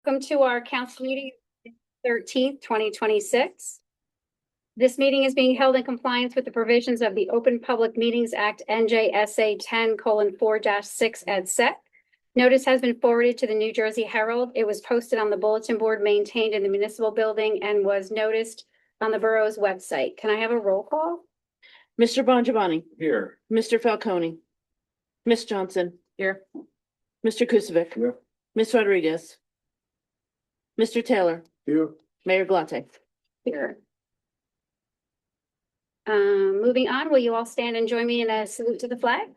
Welcome to our council meeting, 13th, 2026. This meeting is being held in compliance with the provisions of the Open Public Meetings Act, NJSA 10:4-6 et seq. Notice has been forwarded to the New Jersey Herald. It was posted on the bulletin board maintained in the municipal building and was noticed on the borough's website. Can I have a roll call? Mr. Bongiovanni. Here. Mr. Falcone. Ms. Johnson. Here. Mr. Kukovic. Here. Ms. Rodriguez. Mr. Taylor. Here. Mayor Glante. Here. Moving on, will you all stand and join me in a salute to the flag?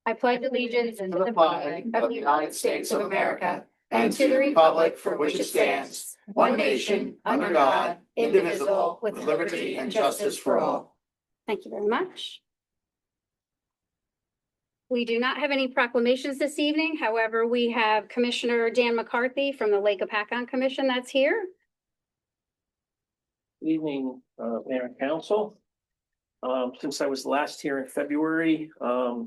I pledge allegiance to the flag of the United States of America and to the republic for which it stands, one nation, under God, indivisible, with liberty and justice for all. Thank you very much. We do not have any proclamations this evening. However, we have Commissioner Dan McCarthy from the Lake Hopatcong Commission that's here. Good evening, Mayor and Council. Since I was last here in February, I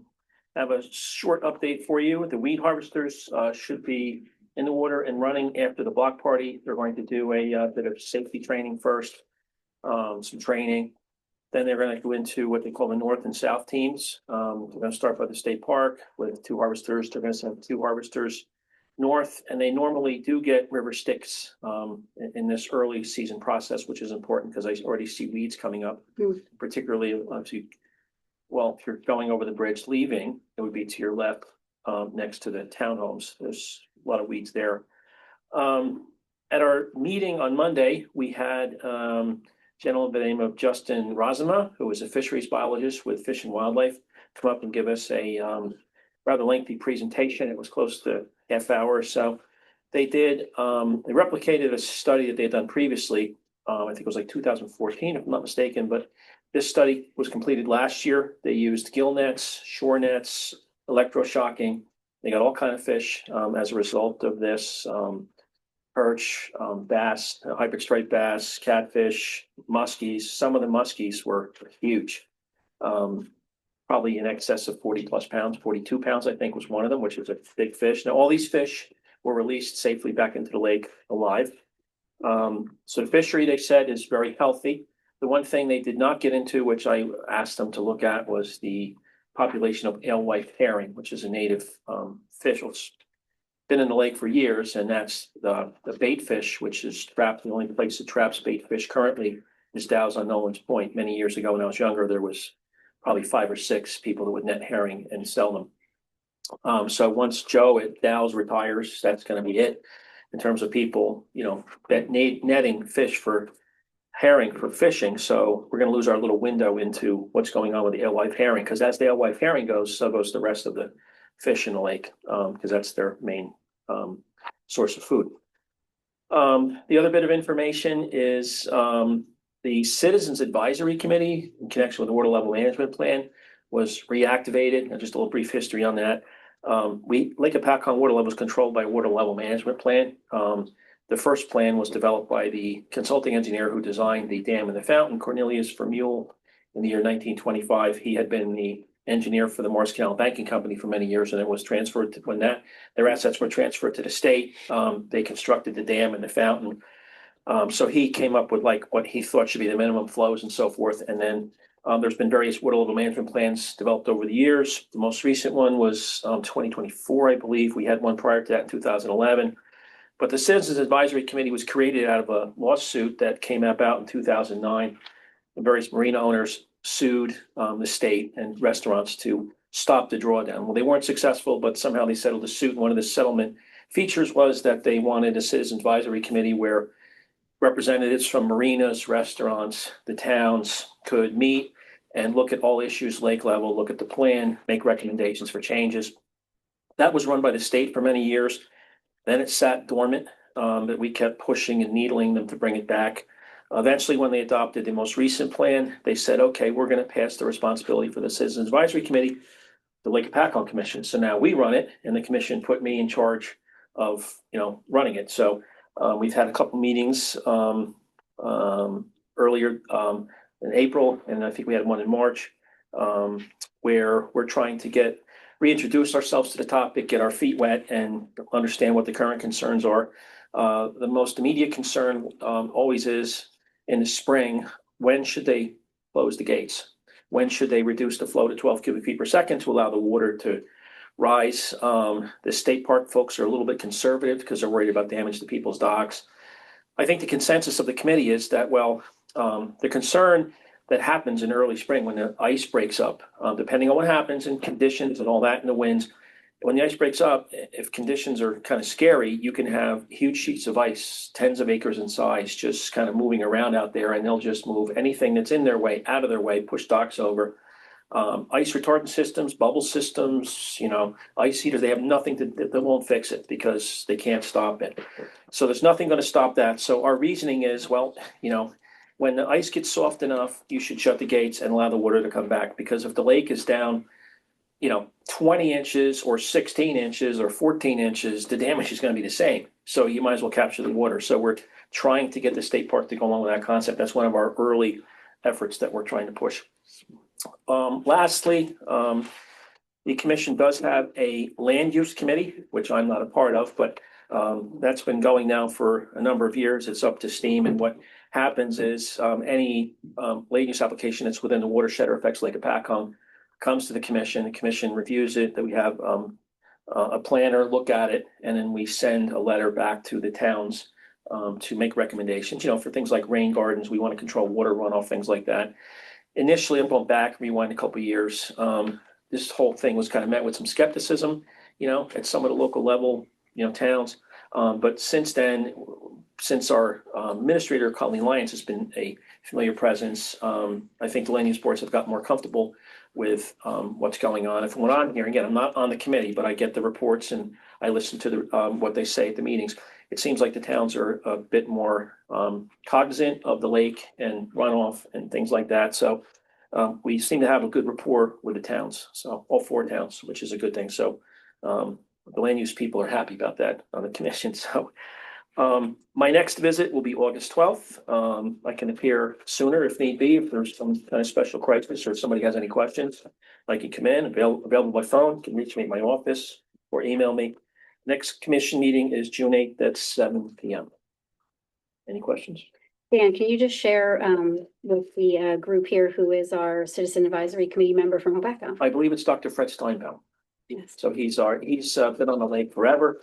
have a short update for you. The weed harvesters should be in the water and running after the block party. They're going to do a bit of safety training first, some training. Then they're going to go into what they call the north and south teams. They're going to start by the state park with 2 harvesters. They're going to send 2 harvesters north, and they normally do get river sticks in this early season process, which is important because I already see weeds coming up, particularly if you're going over the bridge leaving, it would be to your left next to the townhomes. There's a lot of weeds there. At our meeting on Monday, we had gentleman by the name of Justin Razama, who is a fisheries biologist with Fish and Wildlife, come up and give us a rather lengthy presentation. It was close to half hour or so. They replicated a study that they had done previously. I think it was like 2014, if I'm not mistaken, but this study was completed last year. They used gill nets, shore nets, electroshocking. They got all kinds of fish as a result of this. Perch, bass, hybrid striped bass, catfish, muskies. Some of the muskies were huge, probably in excess of 40 plus pounds. 42 pounds, I think, was one of them, which is a big fish. Now, all these fish were released safely back into the lake alive. So the fishery, they said, is very healthy. The one thing they did not get into, which I asked them to look at, was the population of alewife herring, which is a native fish. It's been in the lake for years, and that's the bait fish, which is trapped. The only place that traps bait fish currently is Dow's on Nolan's Point. Many years ago, when I was younger, there was probably 5 or 6 people that would net herring and sell them. So once Joe at Dow's retires, that's going to be it in terms of people, that netting fish for herring for fishing. So we're going to lose our little window into what's going on with the alewife herring, because as the alewife herring goes, so goes the rest of the fish in the lake, because that's their main source of food. The other bit of information is the Citizens Advisory Committee in connection with the Water Level Management Plan was reactivated. And just a little brief history on that. Lake Hopatcong water level is controlled by a water level management plan. The first plan was developed by the consulting engineer who designed the dam and the fountain, Cornelius Vermeulen, in the year 1925. He had been the engineer for the Morris Canal Banking Company for many years, and it was transferred to, when their assets were transferred to the state, they constructed the dam and the fountain. So he came up with like what he thought should be the minimum flows and so forth. And then there's been various water level management plans developed over the years. The most recent one was 2024, I believe. We had one prior to that in 2011. But the Citizens Advisory Committee was created out of a lawsuit that came about in 2009. The various marina owners sued the state and restaurants to stop the drawdown. Well, they weren't successful, but somehow they settled the suit. And one of the settlement features was that they wanted a Citizens Advisory Committee where representatives from marinas, restaurants, the towns could meet and look at all issues lake level, look at the plan, make recommendations for changes. That was run by the state for many years. Then it sat dormant, but we kept pushing and needling them to bring it back. Eventually, when they adopted the most recent plan, they said, okay, we're going to pass the responsibility for the Citizens Advisory Committee, the Lake Hopatcong Commission. So now we run it, and the commission put me in charge of, running it. So we've had a couple meetings earlier in April, and I think we had one in March, where we're trying to get reintroduce ourselves to the topic, get our feet wet and understand what the current concerns are. The most immediate concern always is in the spring, when should they close the gates? When should they reduce the flow to 12 cubic feet per second to allow the water to rise? The state park folks are a little bit conservative because they're worried about damage to people's docks. I think the consensus of the committee is that, well, the concern that happens in early spring when the ice breaks up, depending on what happens in conditions and all that and the winds, when the ice breaks up, if conditions are kind of scary, you can have huge sheets of ice, tens of acres in size, just kind of moving around out there, and they'll just move anything that's in their way out of their way, push docks over. Ice retardant systems, bubble systems, ice heaters, they have nothing they won't fix it because they can't stop it. So there's nothing going to stop that. So our reasoning is, well, when the ice gets soft enough, you should shut the gates and allow the water to come back, because if the lake is down 20 inches or 16 inches or 14 inches, the damage is going to be the same. So you might as well capture the water. So we're trying to get the state park to go along with that concept. That's one of our early efforts that we're trying to push. Lastly, the commission does have a land use committee, which I'm not a part of, but that's been going now for a number of years. It's up to steam. And what happens is any land use application that's within the watershed or affects Lake Apacom comes to the commission reviews it, that we have a planner look at it, and then we send a letter back to the towns to make recommendations, for things like rain gardens. We want to control water runoff, things like that. Initially, I'm going back, rewind a couple of years. This whole thing was kind of met with some skepticism, at some of the local level, towns. But since then, since our administrator, Colleen Lyons, has been a familiar presence, I think the land use boards have got more comfortable with what's going on. And from what I'm hearing, again, I'm not on the committee, but I get the reports and I listen to what they say at the meetings. It seems like the towns are a bit more cognizant of the lake and runoff and things like that. So we seem to have a good rapport with the towns. So all 4 towns, which is a good thing. So the land use people are happy about that on the commission. So my next visit will be August 12th. I can appear sooner if need be, if there's some kind of special crisis or if somebody has any questions. I can come in, available by phone, can reach me at my office or email me. Next commission meeting is June 8th at 7 p.m. Any questions? Dan, can you just share with the group here who is our Citizen Advisory Committee member from Obacco? I believe it's Dr. Fred Steinbaum. Yes. So he's been on the lake forever.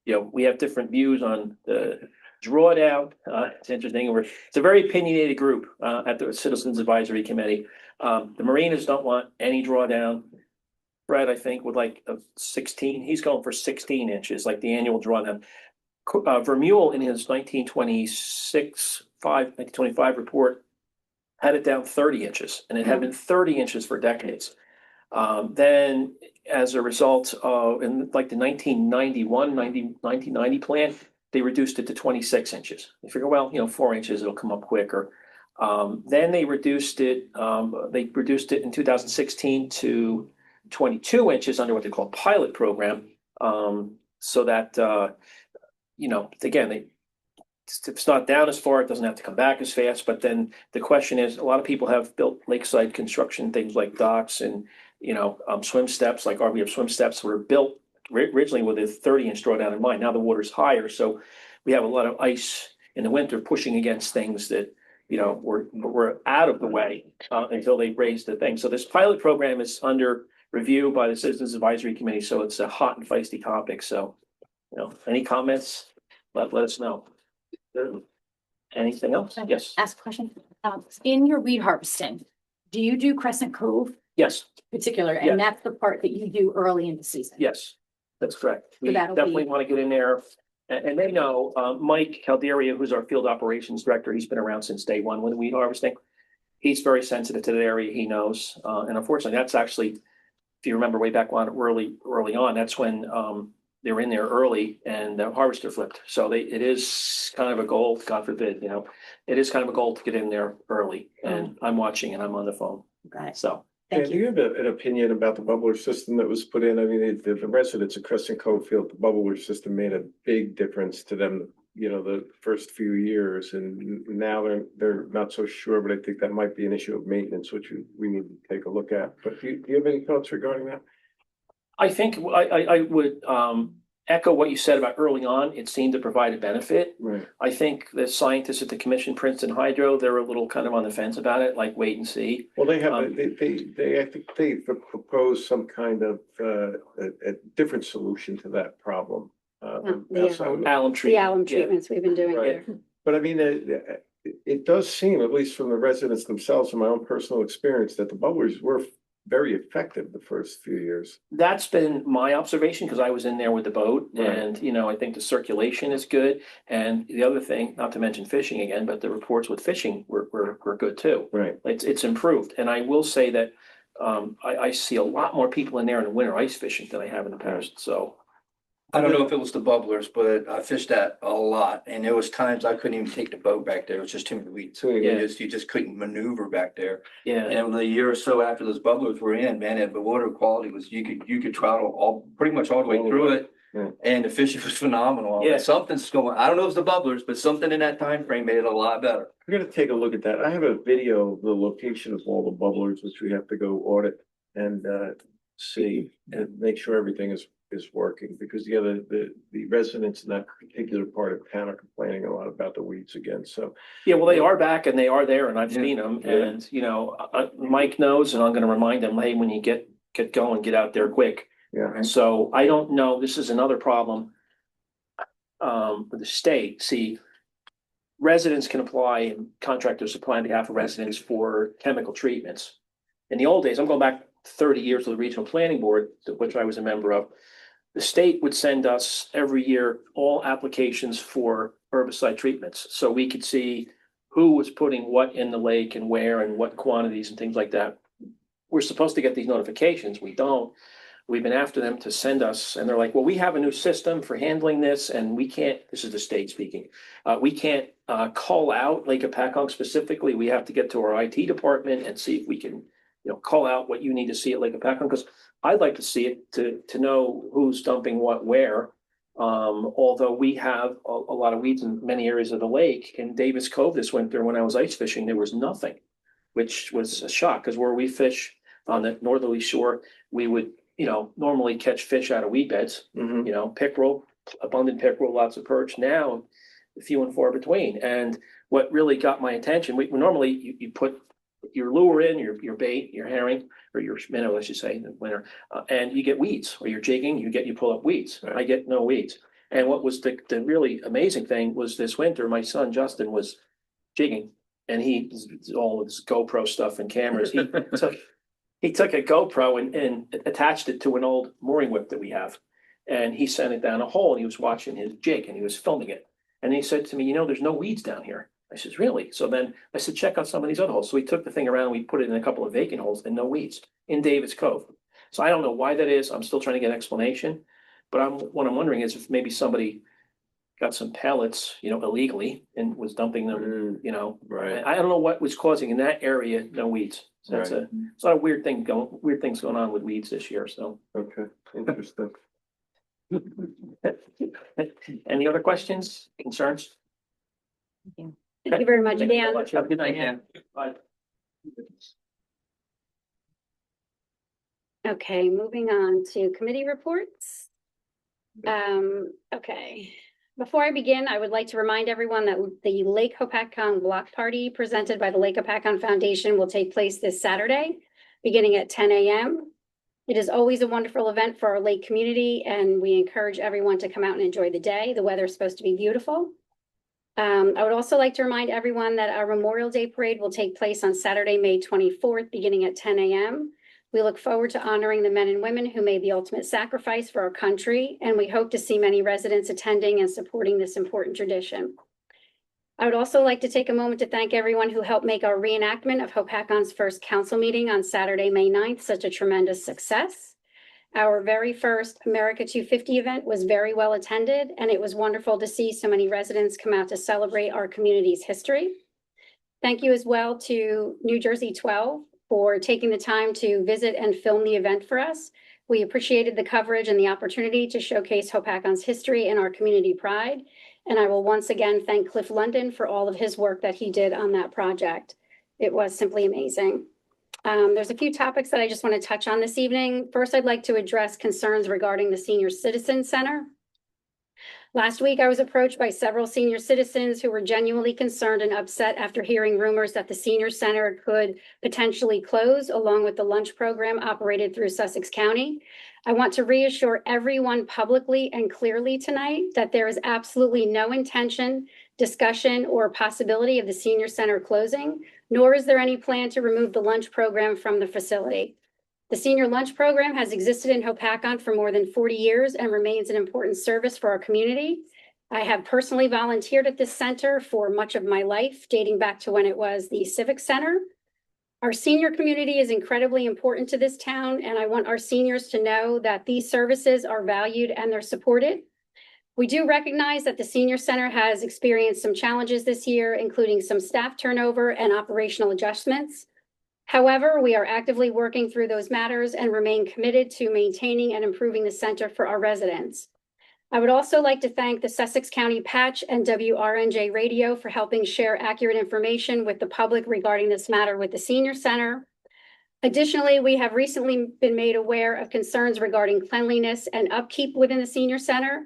We have different views on the drawdown. It's interesting. It's a very opinionated group at the Citizens Advisory Committee. The Marinas don't want any drawdown. Fred, I think, would like a 16. He's going for 16 inches, like the annual drawdown. Vermeulen, in his 1925 report, had it down 30 inches, and it had been 30 inches for decades. Then, as a result of, in like the 1990 plan, they reduced it to 26 inches. They figure, well, 4 inches, it'll come up quicker. Then they reduced it in 2016 to 22 inches under what they call a pilot program. So that, again, if it's not down as far, it doesn't have to come back as fast. But then the question is, a lot of people have built lakeside construction, things like docks and, swim steps, like we have swim steps were built originally with a 30-inch drawdown in mind. Now the water's higher. So we have a lot of ice in the winter pushing against things that, were out of the way until they raised the thing. So this pilot program is under review by the Citizens Advisory Committee. So it's a hot and feisty topic. So, any comments, let us know. Anything else? Yes. Ask a question. In your weed harvesting, do you do Crescent Cove Yes. particular? Yes. And that's the part that you do early in the season? Yes, that's correct. We that'll definitely be- want to get in there. And they know, Mike Calderia, who's our field operations director, he's been around since day one with weed harvesting. He's very sensitive to the area, he knows. And unfortunately, that's actually, if you remember way back on early on, that's when they were in there early and the harvester flipped. So it is kind of a goal, God forbid, it is kind of a goal to get in there early. And I'm watching and I'm on the phone. Got it. So. Thank Do you. you have an opinion about the bubbler system that was put in? I mean, the residents of Crescent Cove feel the bubbler system made a big difference to them the first few years, and now they're not so sure, but I think that might be an issue of maintenance, which we need to take a look at. But do you have any thoughts regarding that? I think I would echo what you said about early on. It seemed to provide a benefit. Right. I think the scientists at the commission, Princeton Hydro, they're a little kind of on the fence about it, like wait and see. Well, they have, Um, they, I think they proposed some kind of, a different solution to that problem. the outside- Alum The treatment. alum yeah. treatments we've been doing Right. there. But I mean, it does seem, at least from the residents themselves, from my own personal experience, that the bubblers were very effective the first few years. That's been my observation because I was in there with the boat Right. and, I think the circulation is good. And the other thing, not to mention fishing again, but the reports with fishing were good too. Right. It's improved. And I will say that I see a lot more people in there in the winter ice fishing than I have in the past. So I don't know if it was the bubblers, but I fished that a lot, and there was times I couldn't even take the boat back there. It was just too many weeds. So, Yeah. You just couldn't maneuver back there. yeah, And a year or so after those bubblers were in, man, the water quality was, you could trout pretty much all the way All the through way. it. Yeah. And the fishing was phenomenal. Yeah. Something's going, I don't know if it's the bubblers, but something in that time frame made it a lot better. We're gonna take a look at that. I have a video of the location of all the bubblers, which we have to go audit and see and make sure everything is working, because the residents in that particular part of town are complaining a lot about the weeds again, so. yeah, well, they are back and they are there and I've Yeah. seen them. Yeah. And, Mike knows, and I'm gonna remind him, hey, when you get going, get out there quick. Yeah. So I don't know, this is another problem with the state. See, residents can apply and contractors apply on behalf of residents for chemical treatments. In the old days, I'm going back 30 years to the regional planning board, which I was a member of. The state would send us every year all applications for herbicide treatments, so we could see who was putting what in the lake and where and what quantities and things like that. We're supposed to get these notifications. We don't. We've been after them to send us, and they're like, well, we have a new system for handling this, and we can't, this is the state speaking. We can't call out Lake Hopatcong specifically. We have to get to our IT department and see if we can, call out what you need to see at Lake Hopatcong, because I'd like to see it to know who's dumping what where. Although we have a lot of weeds in many areas of the lake. In Davis Cove this winter, when I was ice fishing, there was nothing, which was a shock, because where we fish on the northerly shore, we would, normally catch fish out of weed beds, Mhm. pickerel, abundant pickerel, lots of perch. Now, few and far between. And what really got my attention, we normally you put your lure in, your bait, your herring, or your minnow, let's just say, in the winter, and you get weeds, or you're jigging, you pull up weeds. Right. I get no weeds. And what was the really amazing thing was this winter, my son Justin was jigging, and all of his GoPro stuff and cameras. He took a GoPro and attached it to an old mooring whip that we have. And he sent it down a hole and he was watching his jig and he was filming it. And he said to me, there's no weeds down here. I said, really? So then I said, check out some of these other holes. So we took the thing around, we put it in a couple of vacant holes and no weeds in Davis Cove. So I don't know why that is. I'm still trying to get an explanation. But what I'm wondering is if maybe somebody got some pellets, illegally and was dumping them, Right. I don't know what was causing in that area, no weeds. So that's Right. it's a lot of weird things going on with weeds this year, so. Okay, interesting. Any other questions, concerns? Thank you very much, Thank you so Dan. much. Have a good night. Dan. Bye. Okay, moving on to committee reports. Okay. Before I begin, I would like to remind everyone that the Lake Hopatcong Block Party presented by the Lake Hopatcong Foundation will take place this Saturday, beginning at 10 a.m. It is always a wonderful event for our lake community, and we encourage everyone to come out and enjoy the day. The weather is supposed to be beautiful. I would also like to remind everyone that our Memorial Day Parade will take place on Saturday, May 24th, beginning at 10 a.m. We look forward to honoring the men and women who made the ultimate sacrifice for our country, and we hope to see many residents attending and supporting this important tradition. I would also like to take a moment to thank everyone who helped make our reenactment of Hopatcong's first council meeting on Saturday, May 9th, such a tremendous success. Our very first America 250 event was very well attended, and it was wonderful to see so many residents come out to celebrate our community's history. Thank you as well to New Jersey 12 for taking the time to visit and film the event for us. We appreciated the coverage and the opportunity to showcase Hopatcong's history and our community pride. And I will once again thank Cliff London for all of his work that he did on that project. It was simply amazing. There's a few topics that I just want to touch on this evening. First, I'd like to address concerns regarding the Senior Citizen Center. Last week, I was approached by several senior citizens who were genuinely concerned and upset after hearing rumors that the senior center could potentially close, along with the lunch program operated through Sussex County. I want to reassure everyone publicly and clearly tonight that there is absolutely no intention, discussion, or possibility of the senior center closing, nor is there any plan to remove the lunch program from the facility. The senior lunch program has existed in Hopatcon for more than 40 years and remains an important service for our community. I have personally volunteered at this center for much of my life, dating back to when it was the Civic Center. Our senior community is incredibly important to this town, and I want our seniors to know that these services are valued and they're supported. We do recognize that the senior center has experienced some challenges this year, including some staff turnover and operational adjustments. However, we are actively working through those matters and remain committed to maintaining and improving the center for our residents. I would also like to thank the Sussex County Patch and WRNJ Radio for helping share accurate information with the public regarding this matter with the senior center. Additionally, we have recently been made aware of concerns regarding cleanliness and upkeep within the senior center.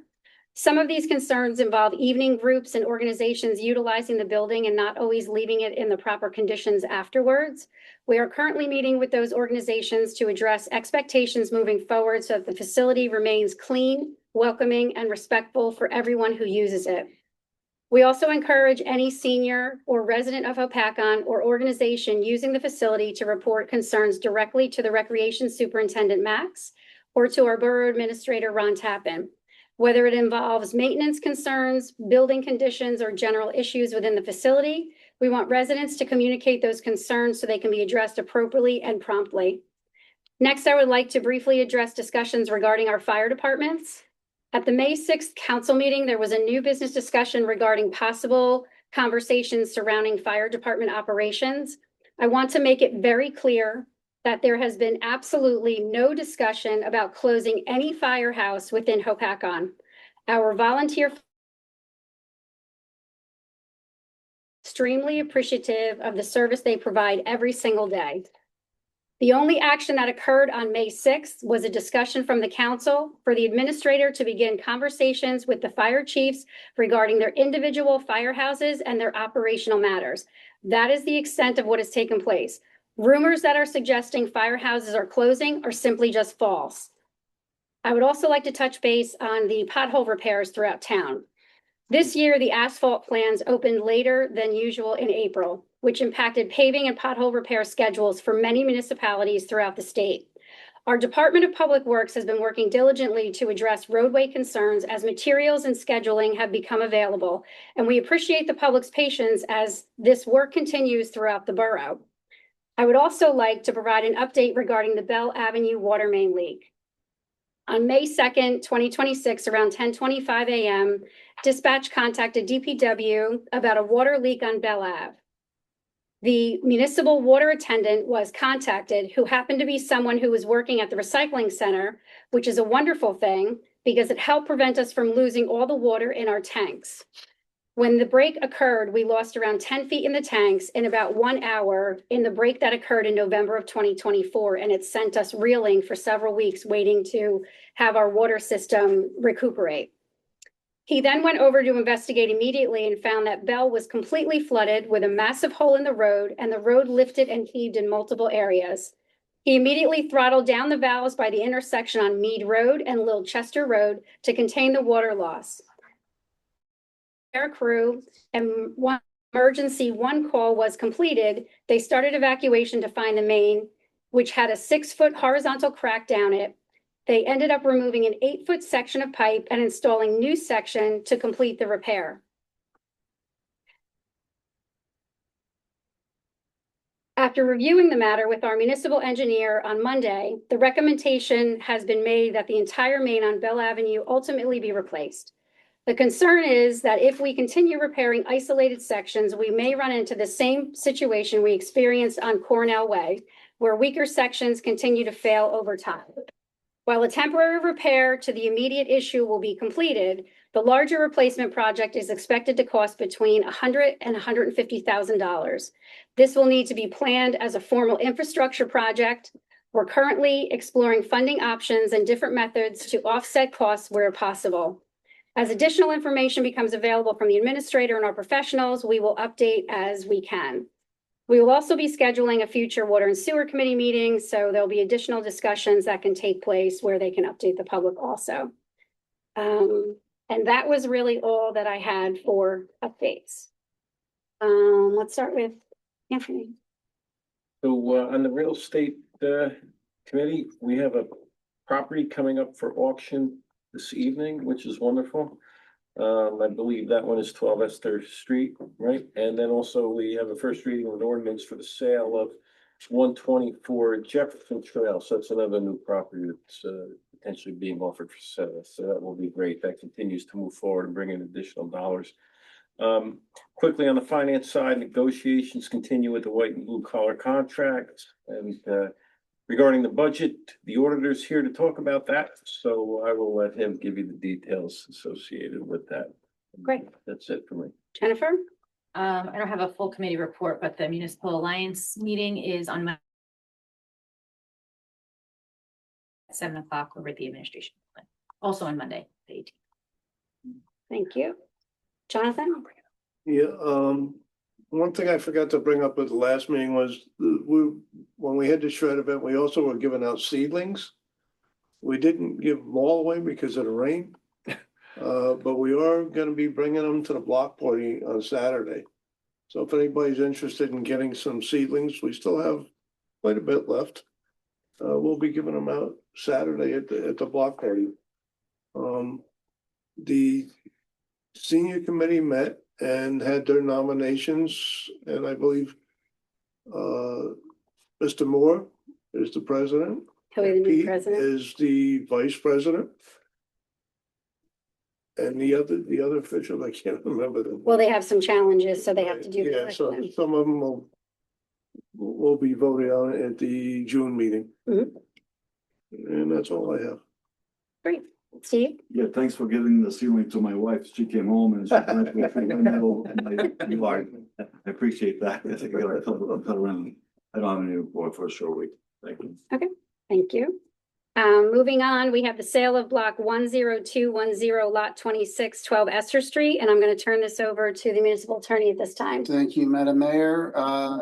Some of these concerns involve evening groups and organizations utilizing the building and not always leaving it in the proper conditions afterwards. We are currently meeting with those organizations to address expectations moving forward so that the facility remains clean, welcoming, and respectful for everyone who uses it. We also encourage any senior or resident of Hopatcon or organization using the facility to report concerns directly to the Recreation Superintendent Max or to our Borough Administrator Ron Tappan. Whether it involves maintenance concerns, building conditions, or general issues within the facility, we want residents to communicate those concerns so they can be addressed appropriately and promptly. Next, I would like to briefly address discussions regarding our fire departments. At the May 6th council meeting, there was a new business discussion regarding possible conversations surrounding fire department operations. I want to make it very clear that there has been absolutely no discussion about closing any firehouse within Hopatcon. Our volunteer extremely appreciative of the service they provide every single day. The only action that occurred on May 6th was a discussion from the council for the administrator to begin conversations with the fire chiefs regarding their individual firehouses and their operational matters. That is the extent of what has taken place. Rumors that are suggesting firehouses are closing are simply just false. I would also like to touch base on the pothole repairs throughout town. This year, the asphalt plans opened later than usual in April, which impacted paving and pothole repair schedules for many municipalities throughout the state. Our Department of Public Works has been working diligently to address roadway concerns as materials and scheduling have become available, and we appreciate the public's patience as this work continues throughout the borough. I would also like to provide an update regarding the Bell Avenue water main leak. On May 2nd, 2026, around 10:25 a.m., dispatch contacted DPW about a water leak on Bell Ave. The municipal water attendant was contacted, who happened to be someone who was working at the recycling center, which is a wonderful thing because it helped prevent us from losing all the water in our tanks. When the break occurred, we lost around 10 feet in the tanks in about 1 hour in the break that occurred in November of 2024, and it sent us reeling for several weeks waiting to have our water system recuperate. He then went over to investigate immediately and found that Bell was completely flooded with a massive hole in the road, and the road lifted and heaved in multiple areas. He immediately throttled down the valves by the intersection on Mead Road and Little Chester Road to contain the water loss. Air crew and one emergency call was completed. They started evacuation to find the main, which had a 6-foot horizontal crack down it. They ended up removing an 8-foot section of pipe and installing new section to complete the repair. After reviewing the matter with our municipal engineer on Monday, the recommendation has been made that the entire main on Bell Avenue ultimately be replaced. The concern is that if we continue repairing isolated sections, we may run into the same situation we experienced on Cornell Way, where weaker sections continue to fail over time. While a temporary repair to the immediate issue will be completed, The larger replacement project is expected to cost between $100,000 and $150,000. This will need to be planned as a formal infrastructure project. We're currently exploring funding options and different methods to offset costs where possible. As additional information becomes available from the administrator and our professionals, we will update as we can. We will also be scheduling a future Water and Sewer Committee meeting, so there'll be additional discussions that can take place where they can update the public also. And that was really all that I had for updates. Let's start with Anthony. So on the real estate committee, we have a property coming up for auction this evening, which is wonderful. I believe that one is 12 Esther Street, right? And then also we have a first reading of an ordinance for the sale of 124 Jefferson Trail. So that's another new property that's potentially being offered for sale. So that will be great. That continues to move forward and bring in additional dollars. Quickly on the finance side, negotiations continue with the white and blue collar contracts. And regarding the budget, the auditor's here to talk about that. So I will let him give you the details associated with that. Great. That's it for me. Jennifer? I don't have a full committee report, but the Municipal Alliance meeting is on Monday at 7 o'clock over at the administration. Also on Monday, the 18th. Thank you. Jonathan? Yeah, one thing I forgot to bring up at the last meeting was, when we had the shred event, we also were giving out seedlings. We didn't give them all away because of the rain. But we are gonna be bringing them to the block party on Saturday. So if anybody's interested in getting some seedlings, we still have quite a bit left. We'll be giving them out Saturday at the block party. The senior committee met and had their nominations, and I believe Mr. Moore is the president. He'll be the new Pete president. is the vice president. And the other officials, I can't remember them. Well, they have some challenges, so they have to do. the Yeah, so election. some of them will be voted on at the June meeting. Mhm. And that's all I have. Great. Steve? Yeah, thanks for giving the ceiling to my wife. She came home and she went with me in the middle of my yard. I appreciate that. I think I gotta cut around. I don't have any report for a short week. Thank you. Thank you. Moving on, we have the sale of block 10210 lot 26, 12 Esther Street, and I'm going to turn this over to the municipal attorney at this time. Thank you, Madam Mayor.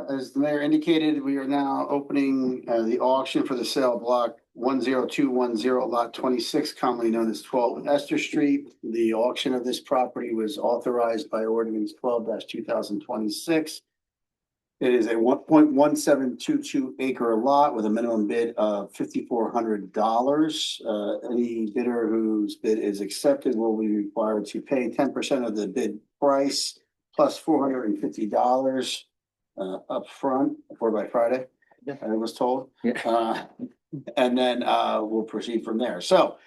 As the mayor indicated, we are now opening the auction for the sale of block 10210 lot 26, commonly known as 12 Esther Street. The auction of this property was authorized by ordinance 12-2026. It is a 1.1722 acre lot with a minimum bid of $5,400. Any bidder whose bid is accepted will be required to pay 10% of the bid price plus $450 upfront by Friday, I was told. And then we'll proceed from there. So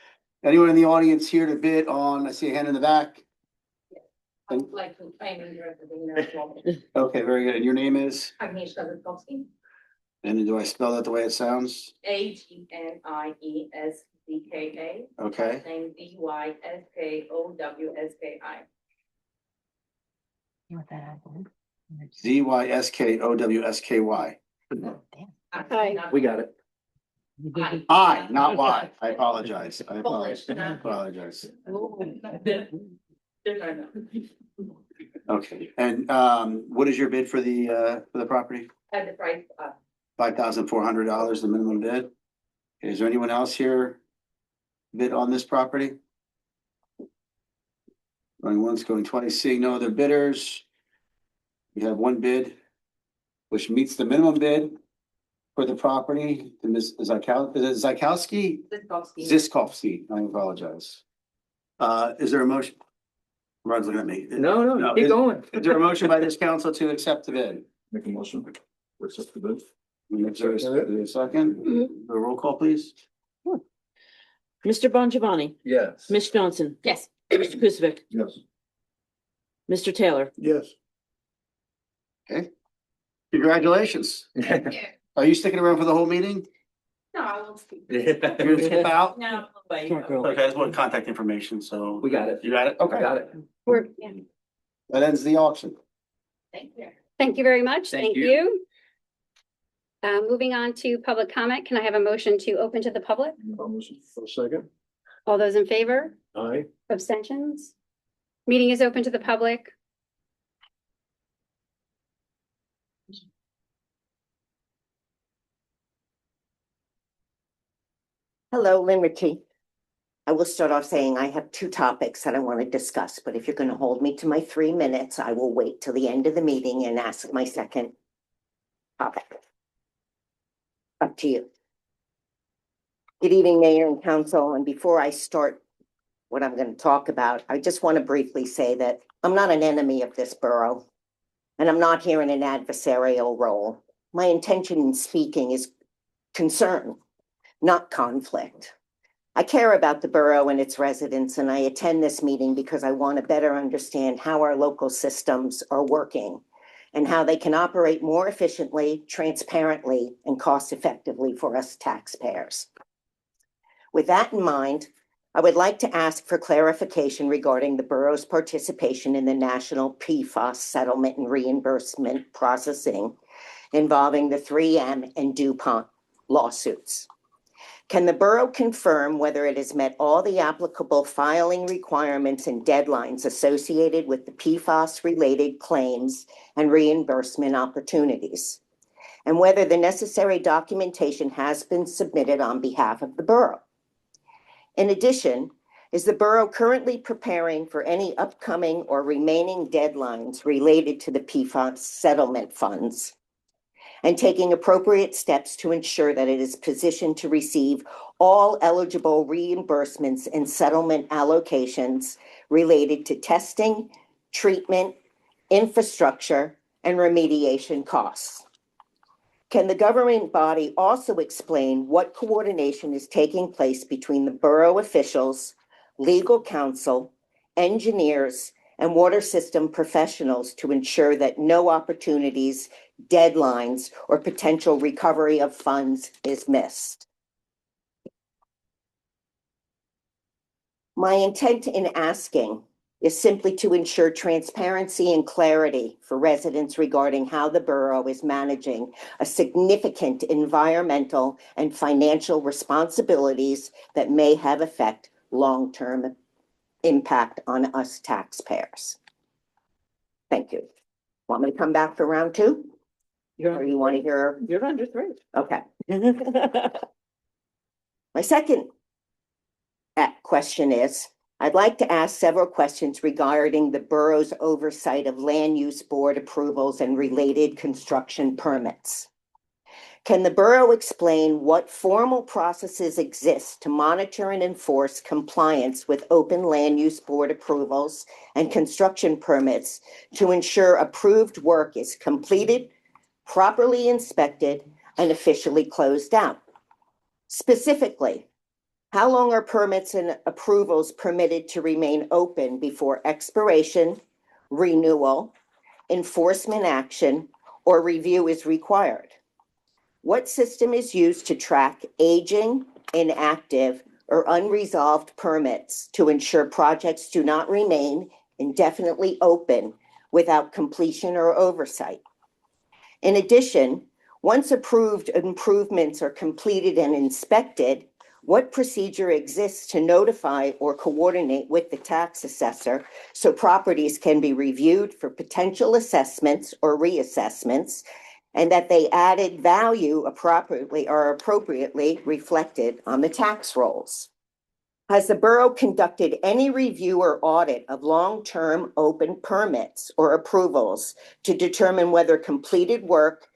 anyone in the audience here to bid on, I see a hand in the back. I would like to claim interest in the Okay, very good. And your name is? Agnieszka Witkowski, And do I spell that the way it sounds? Agnieszka. Okay. Last name Wyskowski. You want that? ZYSKOWSKY. Hi. We got it. I, not Y. I apologize. I apologize. Okay, and what is your bid for the property? At the price of $5,400, the minimum bid. Is there anyone else here bid on this property? Going once, going twice, seeing no other bidders. We have one bid, which meets the minimum bid for the property. Ms. Zykowski? Ziskowski, I apologize. Is there a motion? Rod's looking at me. No, keep going. Is there a motion by this council to accept the bid? Make a motion. What's up to bid? Is there a second? A roll call, please. Mr. Bongiovanni, Yes. Ms. Johnson, Yes. Mr. Kukovic, Yes. Mr. Taylor. Yes. Okay. Congratulations. Are you sticking around for the whole meeting? No, I won't speak. You're gonna skip out? No. Smart girl. Okay, I just want contact information, so. We got it. You got it? Okay. Got it. We're, That ends the auction. Thank you. thank you very much. Thank Thank you. Moving on to public comment, can I have a motion to open to the public? For a second. All those in favor? Aye. Abstentions? Meeting is open to the public. Hello, Lynn Ritchie. I will start off saying I have two topics that I want to discuss, but if you're going to hold me to my 3 minutes, I will wait till the end of the meeting and ask my second topic. Up to you. Good evening, Mayor and Council. And before I start what I'm going to talk about, I just want to briefly say that I'm not an enemy of this borough, and I'm not here in an adversarial role. My intention in speaking is concern, not conflict. I care about the borough and its residents, and I attend this meeting because I want to better understand how our local systems are working and how they can operate more efficiently, transparently, and cost-effectively for us taxpayers. With that in mind, I would like to ask for clarification regarding the borough's participation in the national PFAS settlement and reimbursement processing involving the 3M and DuPont lawsuits. Can the borough confirm whether it has met all the applicable filing requirements and deadlines associated with the PFAS-related claims and reimbursement opportunities, and whether the necessary documentation has been submitted on behalf of the borough? In addition, is the borough currently preparing for any upcoming or remaining deadlines related to the PFAS settlement funds and taking appropriate steps to ensure that it is positioned to receive all eligible reimbursements and settlement allocations related to testing, treatment, infrastructure, and remediation costs? Can the government body also explain what coordination is taking place between the borough officials, legal counsel, engineers, and water system professionals to ensure that no opportunities, deadlines, or potential recovery of funds is missed? My intent in asking is simply to ensure transparency and clarity for residents regarding how the borough is managing a significant environmental and financial responsibilities that may have long-term impact on us taxpayers. Thank you. Want me to come back for round two? Or you want to hear? You're under 3. Okay. My second question is, I'd like to ask several questions regarding the borough's oversight of land use board approvals and related construction permits. Can the borough explain what formal processes exist to monitor and enforce compliance with open land use board approvals and construction permits to ensure approved work is completed, properly inspected, and officially closed out? Specifically, how long are permits and approvals permitted to remain open before expiration, renewal, enforcement action, or review is required? What system is used to track aging, inactive, or unresolved permits to ensure projects do not remain indefinitely open without completion or oversight? In addition, once approved improvements are completed and inspected, what procedure exists to notify or coordinate with the tax assessor so properties can be reviewed for potential assessments or reassessments, and that they added value appropriately reflected on the tax rolls? Has the borough conducted any review or audit of long-term open permits or approvals to determine whether completed work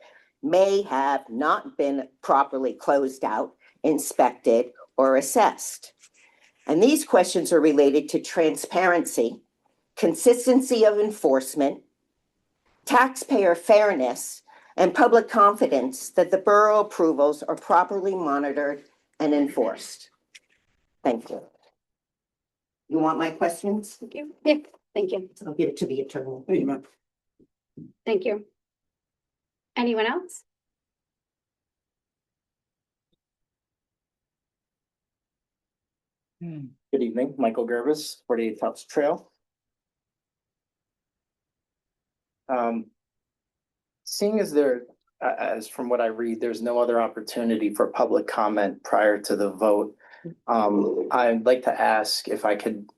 may have not been properly closed out, inspected, or assessed? And these questions are related to transparency, consistency of enforcement, taxpayer fairness, and public confidence that the borough approvals are properly monitored and enforced. Thank you. You want my questions? Thank you. Yeah, thank you. I'll give it to the attorney. Thank you. Anyone else? Good evening, Michael Gervis, 48 Tufts Trail. Seeing as there, as from what I read, there's no other opportunity for public comment prior to the vote. I'd like to ask if I could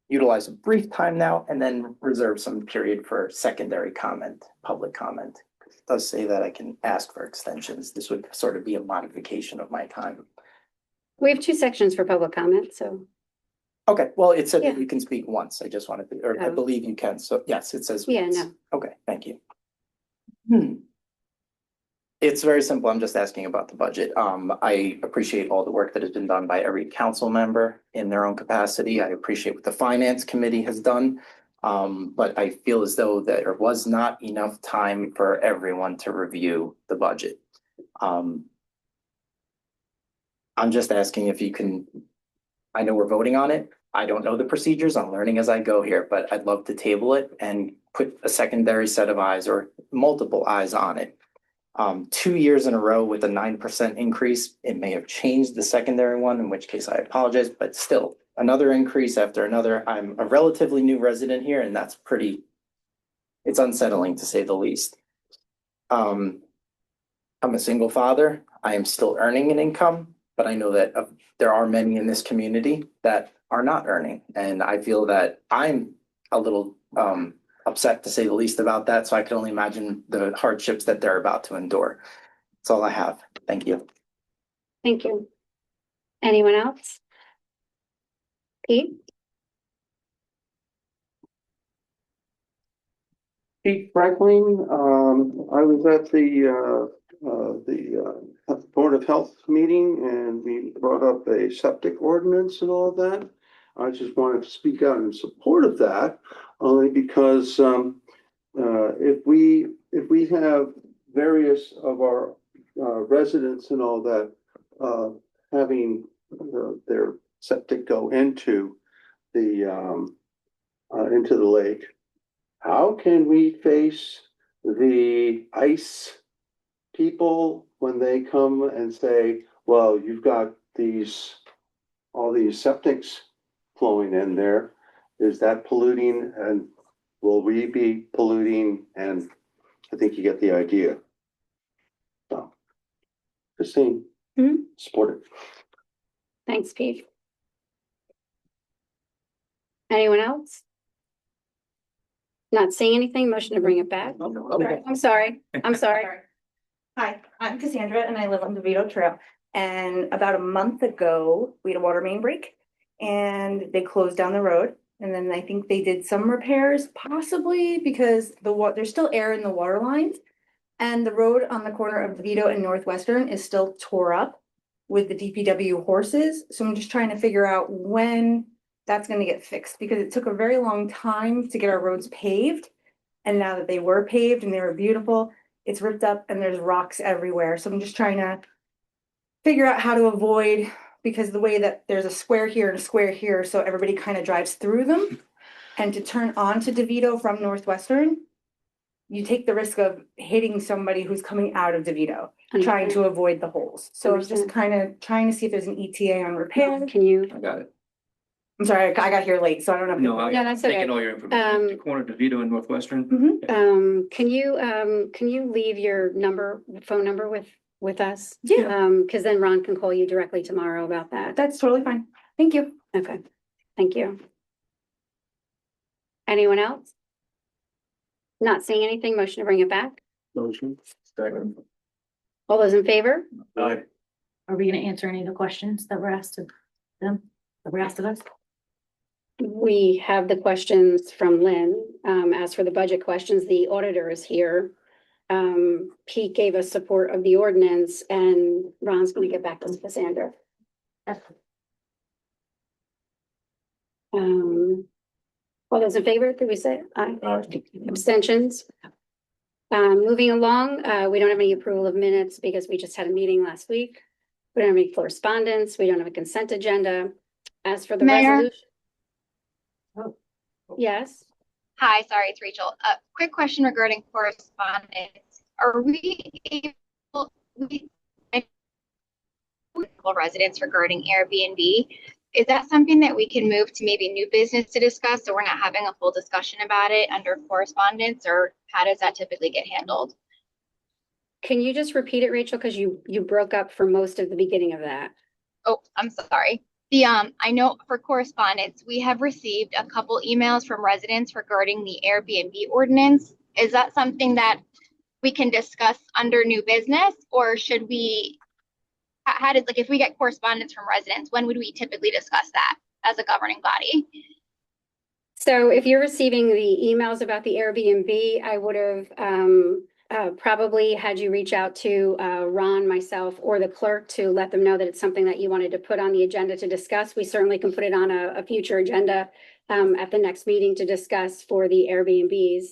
utilize a brief time now and then reserve some period for secondary comment, public comment. It does say that I can ask for extensions. This would sort of be a modification of my time. We have 2 sections for public comment, so. Okay, well, it said that Yeah. you can speak once. I just wanted to, or I Oh. believe you can. So yes, it says. Yeah, once. no. Okay, thank you. It's very simple. I'm just asking about the budget. I appreciate all the work that has been done by every council member in their own capacity. I appreciate what the finance committee has done. But I feel as though there was not enough time for everyone to review the budget. I'm just asking if you can, I know we're voting on it. I don't know the procedures. I'm learning as I go here, but I'd love to table it and put a secondary set of eyes or multiple eyes on it. 2 years in a row with a 9% increase, it may have changed the secondary one, in which case I apologize, but still another increase after another. I'm a relatively new resident here and that's it's unsettling to say the least. I'm a single father. I am still earning an income, but I know that there are many in this community that are not earning. And I feel that I'm a little upset to say the least about that. So I can only imagine the hardships that they're about to endure. That's all I have. Thank you. Thank you. Anyone else? Pete? Pete Franklin, I was at the Board of Health meeting and we brought up a septic ordinance and all of that. I just wanted to speak out in support of that, only because if we have various of our residents and all that having their septic go into the lake, how can we face the ICE people when they come and say, well, you've got all these septics flowing in there? Is that polluting, and will we be polluting? And I think you get the idea. So, Christine, support it. Thanks, Pete. Anyone else? Not seeing anything, motion to bring it back. Okay. I'm sorry. Hi, I'm Cassandra and I live on DeVito Trail. And about a month ago, we had a water main break and they closed down the road. And then I think they did some repairs, possibly because there's still air in the water lines. And the road on the corner of DeVito and Northwestern is still tore up with the DPW horses. So I'm just trying to figure out when that's gonna get fixed, because it took a very long time to get our roads paved. And now that they were paved and they were beautiful, it's ripped up and there's rocks everywhere. So I'm just trying to figure out how to avoid, because the way that there's a square here and a square here, so everybody kind of drives through them. And to turn on to DeVito from Northwestern, you take the risk of hitting somebody who's coming out of DeVito, trying to avoid the holes. So I was just kind of trying to see if there's an ETA on repair. Can you? I got it. I'm sorry, I got here late, so I don't know. No, Yeah, I'm that's okay. taking all your information. The corner of DeVito and Northwestern. Can you leave your phone number with us? Yeah. Because then Ron can call you directly tomorrow about that. That's totally fine. Thank you. Okay, thank you. Anyone else? Not seeing anything, motion to bring it back? Motion. Second. All those in favor? Are we gonna answer any of the questions that were asked of them, that were asked of us? We have the questions from Lynn. As for the budget questions, the auditor is here. Pete gave us support of the ordinance and Ron's gonna get back to Cassandra. All those in favor, did we say aye? Abstentions? Moving along, we don't have any approval of minutes because we just had a meeting last week. We don't have any correspondence. We don't have a consent agenda. As for the Mayor? resolution. Oh, yes. Hi, sorry, it's Rachel. Quick question regarding correspondence. Are we able, residents regarding Airbnb, is that something that we can move to maybe new business to discuss? So we're not having a full discussion about it under correspondence, or how does that typically get handled? Can you just repeat it, Rachel? Because you broke up for most of the beginning of that. Oh, I'm sorry. I know for correspondence, we have received a couple emails from residents regarding the Airbnb ordinance. Is that something that we can discuss under new business, or should we, how does, like, if we get correspondence from residents, when would we typically discuss that as a governing body? So if you're receiving the emails about the Airbnb, I would have probably had you reach out to Ron, myself, or the clerk to let them know that it's something that you wanted to put on the agenda to discuss. We certainly can put it on a future agenda at the next meeting to discuss for the Airbnbs.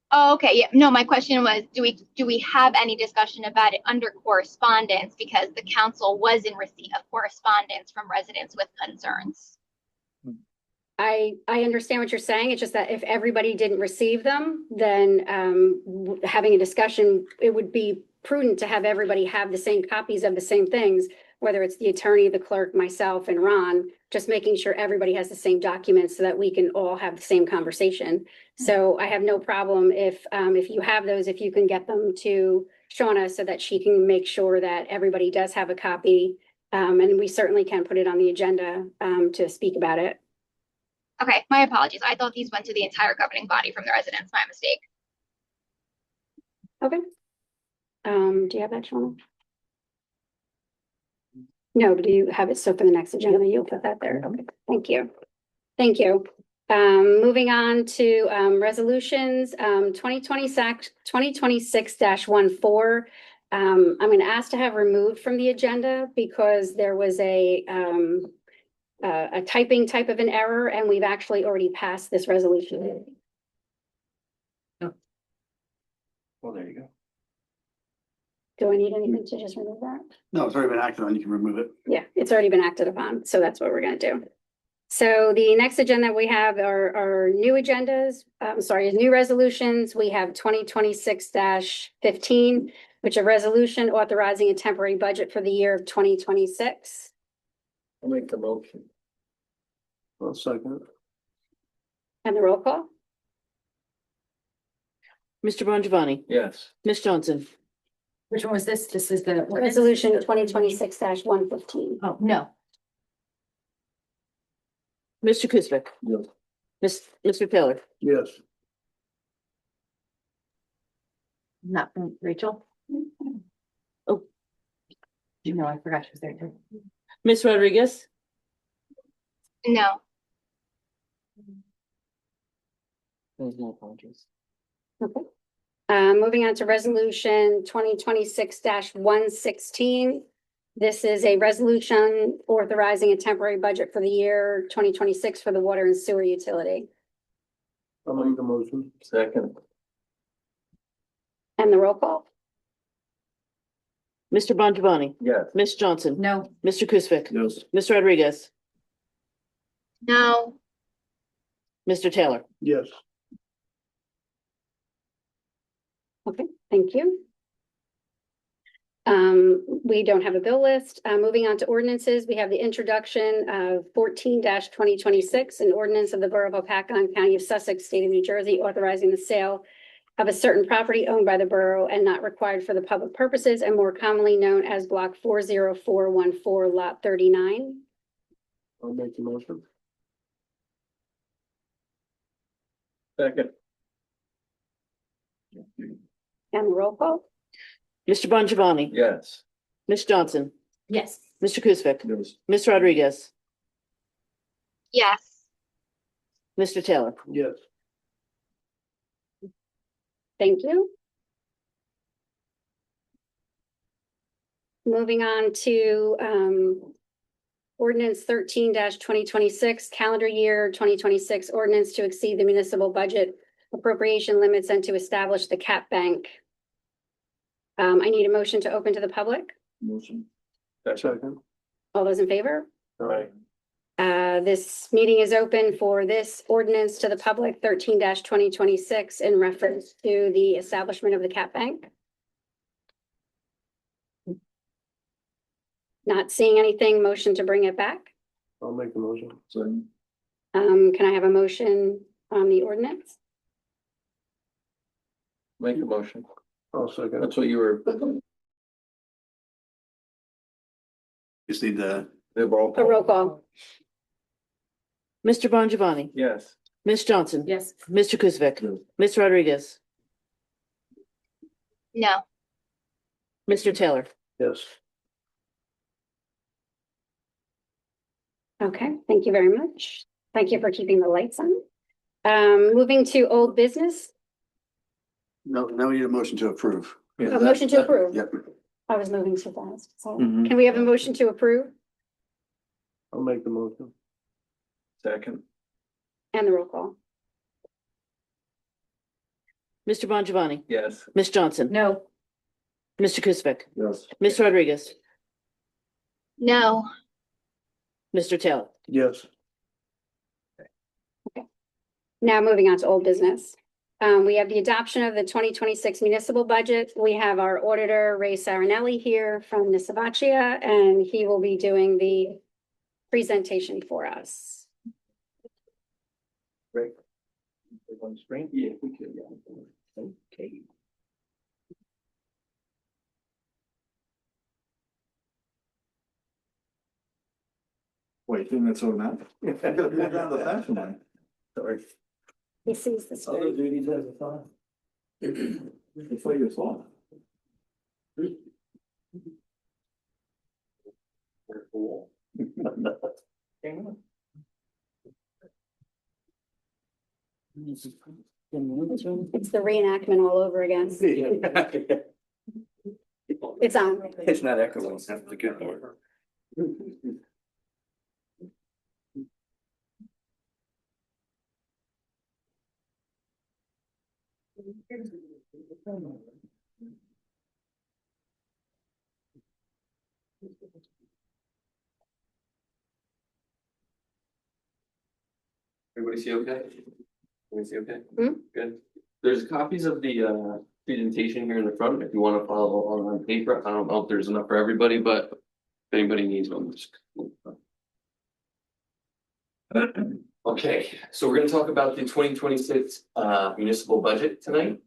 Oh, okay. Yeah. No, my question was, do we have any discussion about it under correspondence? Because the council was in receipt of correspondence from residents with concerns. I understand what you're saying. It's just that if everybody didn't receive them, then having a discussion, it would be prudent to have everybody have the same copies of the same things, whether it's the attorney, the clerk, myself, and Ron, just making sure everybody has the same documents so that we can all have the same conversation. So I have no problem if you have those, if you can get them to Shauna so that she can make sure that everybody does have a copy. And we certainly can put it on the agenda to speak about it. Okay, my apologies. I thought these went to the entire governing body from the residents. My mistake. Okay. Do you have that, Shauna? No, but do you have it? So for the next agenda, you'll put that there. Okay, thank you. Thank you. Moving on to resolutions, 2026-14. I'm going to ask to have removed from the agenda because there was a typing type of an error, and we've actually already passed this resolution. Well, there you go. Do I need anything to just remove that? No, it's already been acted on. You can remove it. Yeah, it's already been acted upon, so that's what we're gonna do. So the next agenda we have are new agendas, new resolutions. We have 2026-15, which is a resolution authorizing a temporary budget for the year of 2026. I'll make the motion. I'll second. And the roll call? Mr. Bongiovanni, Yes. Ms. Johnson, Which one was this? This is the. Resolution 2026-115. Oh, no. Mr. Kuzmic, Yes. Mr. Taylor, Yes. Not from Rachel. Oh. You know, I forgot she was there too. Ms. Rodriguez, No. there's no apologies. Okay. Moving on to resolution 2026-116. This is a resolution authorizing a temporary budget for the year 2026 for the water and sewer utility. I'll make the motion. Second. And the roll call? Mr. Bongiovanni, Yes. Ms. Johnson, No. Mr. Kuzmic, Yes. Ms. Rodriguez, No. Mr. Taylor. Yes. Okay, thank you. We don't have a bill list. Moving on to ordinances, we have the introduction of 14-2026, an ordinance of the Borough of Hopatcong, County of Sussex, State of New Jersey, authorizing the sale of a certain property owned by the borough and not required for the public purposes and more commonly known as Block 40414, Lot 39. I'll make the motion. Second. And the roll call? Mr. Bongiovanni, Yes. Ms. Johnson, Yes. Mr. Kuzmic, Yes. Ms. Rodriguez, Yes. Mr. Taylor. Yes. Thank you. Moving on to ordinance 13-2026, calendar year 2026 ordinance to exceed the municipal budget appropriation limits and to establish the cap bank. I need a motion to open to the public. Motion. Second. All those in favor? All right. This meeting is open for this ordinance to the public 13-2026 in reference to the establishment of the cap bank. Not seeing anything, motion to bring it back. I'll make the motion. So, Can I have a motion on the ordinance? Make a motion. I'll second. That's what you were. just need the. A roll call. Mr. Bongiovanni, Yes. Ms. Johnson. Yes. Mr. Kuzic, Ms. Rodriguez, No. Mr. Taylor. Yes. Okay, thank you very much. Thank you for keeping the lights on. Moving to old business, No, now we need a motion to approve. a motion to approve. Yep. I was moving too fast. So Mhm. can we have a motion to approve I'll make the motion. Second. and the roll call? Mr. Bongiovanni, Yes. Ms. Johnson, No. Mr. Kuzic, Yes. Ms. Rodriguez, No. Mr. Taylor. Yes. Now moving on to old business. We have the adoption of the 2026 municipal budget. We have our auditor, Ray Sarinelli, here from Nisavacia, and he will be doing the presentation for us. Great. On screen? Yeah, we could, yeah. Okay. Wait, didn't that so now? I gotta move down the fashion line. Sorry. He sees the screen. duties as a thought. Before you thought. It's the reenactment all over again. It's on. It's not echoing, that's the good part. Everybody see okay? Everybody see okay? Hmm? Good. There's copies of the presentation here in the front if you want to follow along on paper. I don't know if there's enough for everybody, but if anybody needs one, just. Okay, so we're gonna talk about the 2026 municipal budget tonight.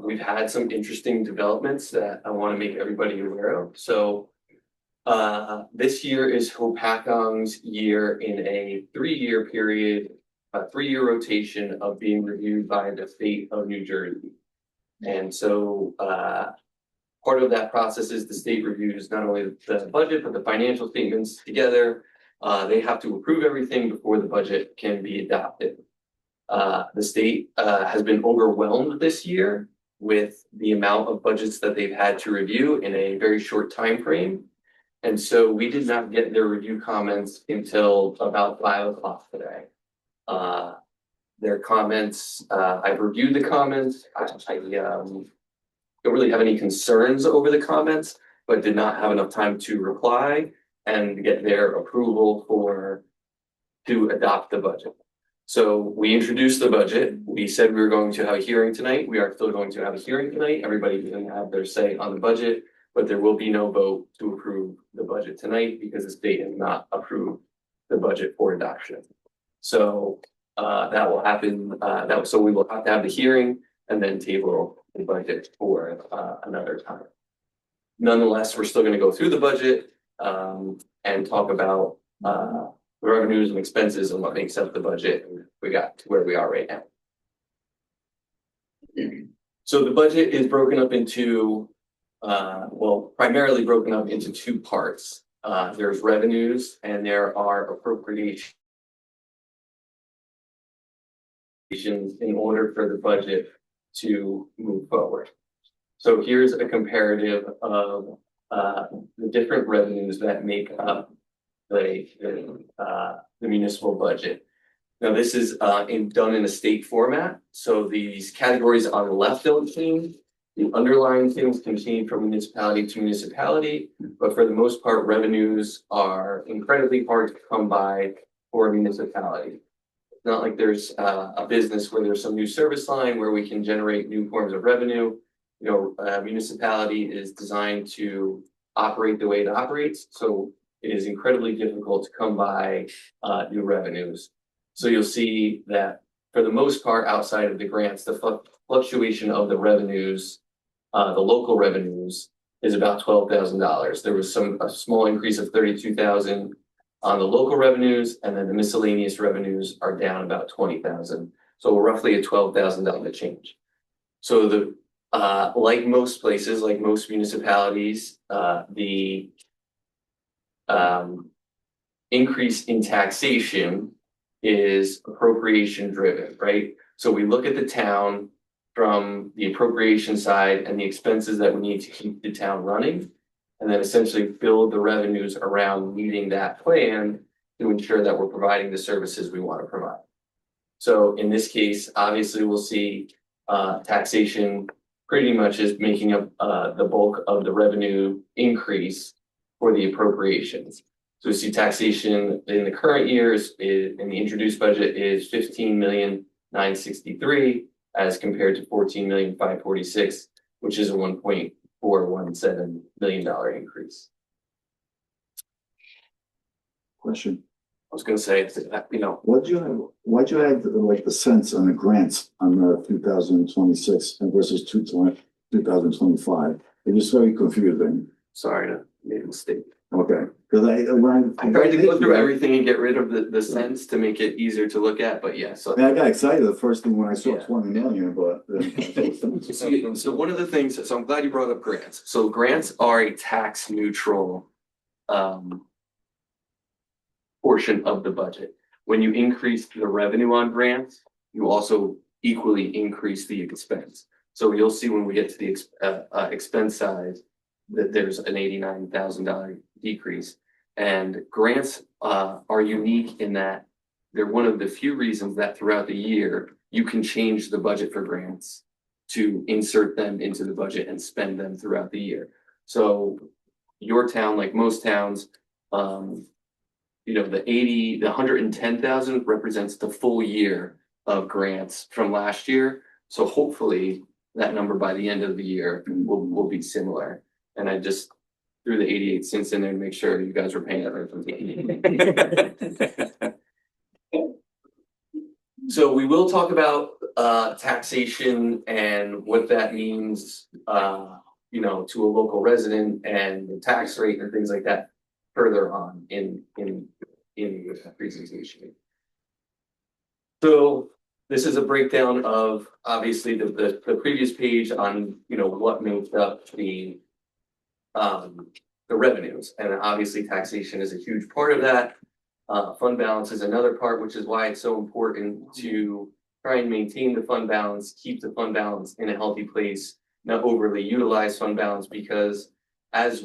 We've had some interesting developments that I want to make everybody aware of. So this year is Hopakong's year in a 3-year period, a 3-year rotation of being reviewed by the state of New Jersey. And so part of that process is the state reviews not only the budget, but the financial statements together. They have to approve everything before the budget can be adopted. The state has been overwhelmed this year with the amount of budgets that they've had to review in a very short time frame. And so we did not get their review comments until about 5 o'clock today. Their comments, I've reviewed the comments. I don't really have any concerns over the comments, but did not have enough time to reply and get their approval to adopt the budget. So we introduced the budget. We said we were going to have a hearing tonight. We are still going to have a hearing tonight. Everybody can have their say on the budget, but there will be no vote to approve the budget tonight because the state has not approved the budget for adoption. So that will happen. So we will have to have the hearing and then table the budget for another time. Nonetheless, we're still going to go through the budget and talk about the revenues and expenses and what makes up the budget. We got to where we are right now. So the budget is broken up into, primarily broken up into 2 parts. There's revenues and there are appropriations in order for the budget to move forward. So here's a comparative of the different revenues that make up the municipal budget. Now, this is done in a state format. So these categories on the left don't change. The underlying things can change from municipality to municipality, but for the most part, revenues are incredibly hard to come by for a municipality. It's not like there's a business where there's some new service line where we can generate new forms of revenue. You know, a municipality is designed to operate the way it operates, so it is incredibly difficult to come by new revenues. So you'll see that for the most part, outside of the grants, the fluctuation of the revenues, the local revenues is about $12,000. There was a small increase of 32,000 on the local revenues, and then the miscellaneous revenues are down about 20,000. So roughly a $12,000 change. So the like most places, like most municipalities, the increase in taxation is appropriation driven, right? So we look at the town from the appropriation side and the expenses that we need to keep the town running, and then essentially build the revenues around meeting that plan to ensure that we're providing the services we want to provide. So in this case, obviously, we'll see taxation pretty much is making up the bulk of the revenue increase for the appropriations. So we see taxation in the current years in the introduced budget is 15,963,000 as compared to 14,546,000, which is a $1.417 million increase. Question. I was going to say, why'd you add like the cents on the grants on 2026 and versus 2025? It was very confusing. Sorry, I made a mistake. Okay, because I tried to go through everything and get rid of the cents to make it easier to look at, but yeah. So I got excited the first thing when I saw 20 million, but. So one of the things, so I'm glad you brought up grants. So grants are a tax neutral portion of the budget. When you increase the revenue on grants, you also equally increase the expense. So you'll see when we get to the expense side that there's an $89,000 decrease. And grants are unique in that they're one of the few reasons that throughout the year you can change the budget for grants to insert them into the budget and spend them throughout the year. So your town, like most towns, the 110,000 represents the full year of grants from last year. So hopefully that number by the end of the year will be similar. And I just threw the 88 cents in there to make sure you guys were paying attention. So we will talk about taxation and what that means, to a local resident and the tax rate and things like that further on in the presentation. So this is a breakdown of obviously the previous page on what makes up the revenues, and obviously taxation is a huge part of that. Fund balance is another part, which is why it's so important to try and maintain the fund balance, keep the fund balance in a healthy place, not overly utilize fund balance, because as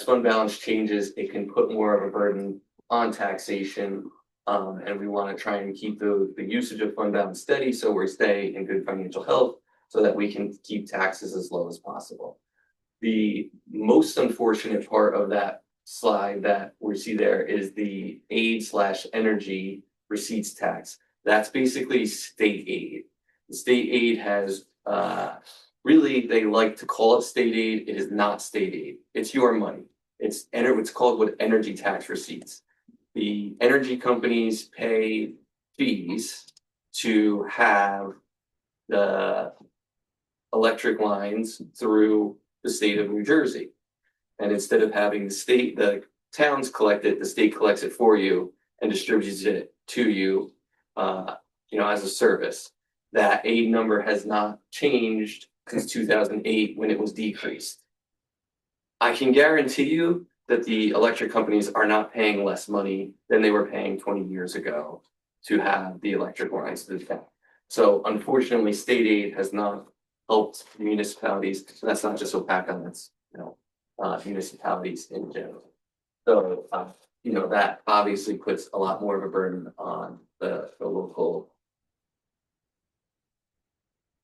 fund balance changes, it can put more of a burden on taxation. And we want to try and keep the usage of fund balance steady so we stay in good financial health so that we can keep taxes as low as possible. The most unfortunate part of that slide that we see there is the aid/energy receipts tax. That's basically state aid. The state aid has really, they like to call it state aid. It is not state aid. It's your money. It's called energy tax receipts. The energy companies pay fees to have the electric lines through the state of New Jersey. And instead of having the towns collect it, the state collects it for you and distributes it to you, as a service. That aid number has not changed since 2008 when it was decreased. I can guarantee you that the electric companies are not paying less money than they were paying 20 years ago to have the electric lines to the town. So unfortunately, state aid has not helped municipalities. And that's not just OPACA, that's municipalities in general. So that obviously puts a lot more of a burden on the local.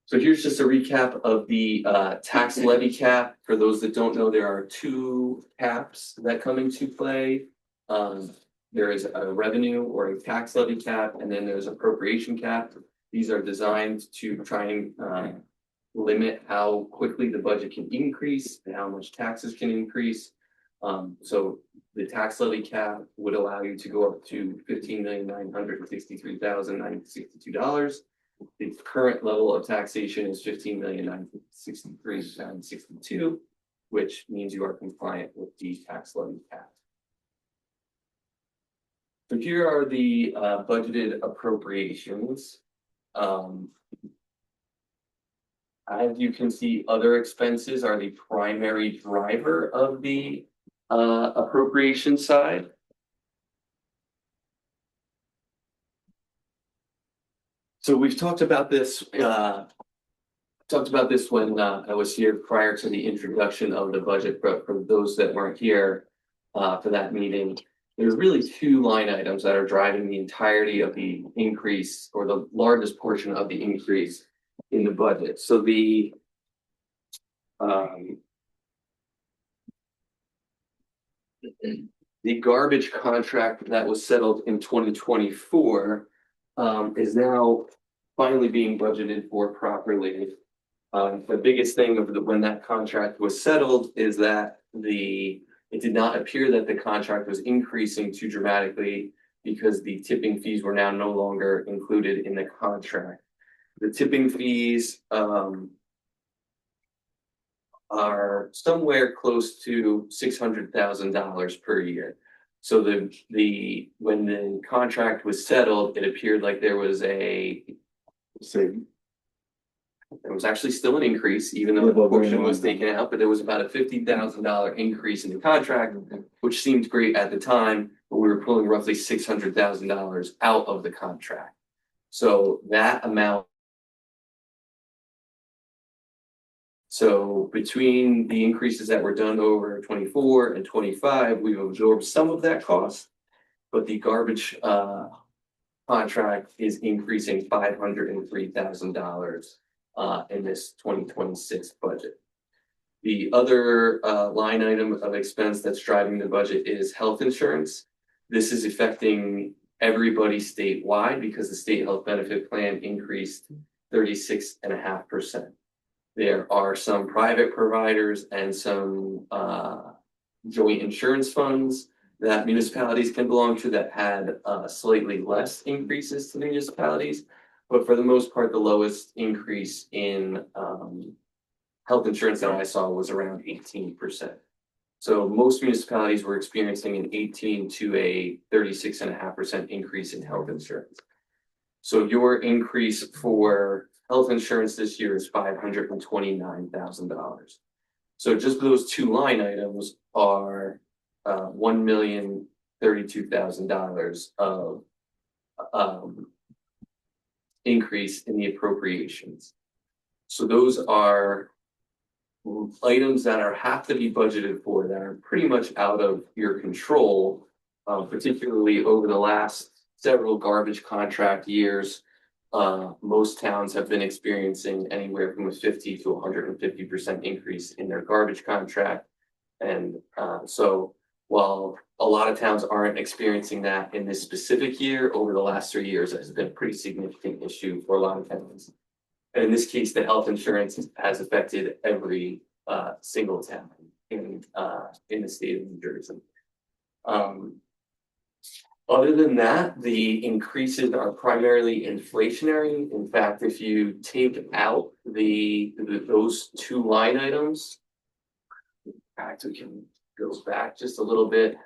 So here's just a recap of the tax levy cap. For those that don't know, there are two caps that come into play. There is a revenue or a tax levy cap, and then there's appropriation cap. These are designed to try and limit how quickly the budget can increase and how much taxes can increase. So the tax levy cap would allow you to go up to $15,963,962. The current level of taxation is $15,963,962, which means you are compliant with the tax levy cap. So here are the budgeted appropriations. As you can see, other expenses are the primary driver of the appropriation side. So we've talked about this when I was here prior to the introduction of the budget, but for those that weren't here for that meeting, there's really two line items that are driving the entirety of the increase, or the largest portion of the increase in the budget. So the garbage contract that was settled in 2024 is now finally being budgeted for properly. The biggest thing of when that contract was settled is that it did not appear that the contract was increasing too dramatically because the tipping fees were now no longer included in the contract. The tipping fees are somewhere close to $600,000 per year. So when the contract was settled, it appeared like there was actually still an increase, even though the portion was taken out, but there was about a $50,000 increase in the contract, which seemed great at the time, but we were pulling roughly $600,000 out of the contract. So that amount. So between the increases that were done over 24 and 25, we've absorbed some of that cost, but the garbage contract is increasing $503,000 in this 2026 budget. The other line item of expense that's driving the budget is health insurance. This is affecting everybody statewide because the state health benefit plan increased 36.5%. There are some private providers and some joint insurance funds that municipalities can belong to that had slightly less increases to the municipalities. But for the most part, the lowest increase in health insurance that I saw was around 18%. So most municipalities were experiencing an 18 to a 36.5% increase in health insurance. So your increase for health insurance this year is $529,000. So just those two line items are $1,032,000 of increase in the appropriations. So those are items that have to be budgeted for that are pretty much out of your control, particularly over the last several garbage contract years. Most towns have been experiencing anywhere from a 50 to 150% increase in their garbage contract. And so while a lot of towns aren't experiencing that in this specific year, over the last 3 years, it has been a pretty significant issue for a lot of towns. And in this case, the health insurance has affected every single town in the state of New Jersey. Other than that, the increases are primarily inflationary. In fact, if you take out those two line items, in fact, we can go back just a little bit.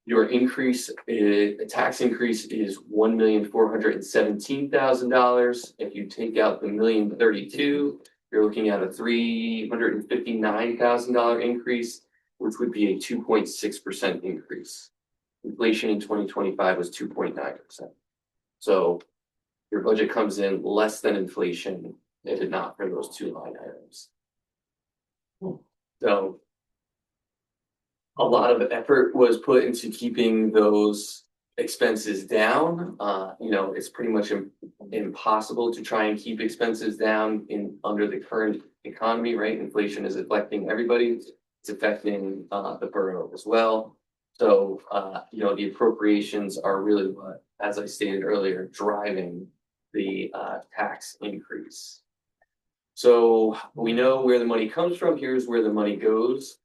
Your tax increase is $1,417,000. If you take out the $1,032,000, you're looking at a $359,000 increase, which would be a 2.6% increase. Inflation in 2025 was 2.9%. So your budget comes in less than inflation if it not for those two line items. So a lot of effort was put into keeping those expenses down. It's pretty much impossible to try and keep expenses down under the current economy, right? Inflation is affecting everybody. It's affecting the borough as well. So, the appropriations are really what, as I stated earlier, driving the tax increase. So we know where the money comes from. Here's where the money goes.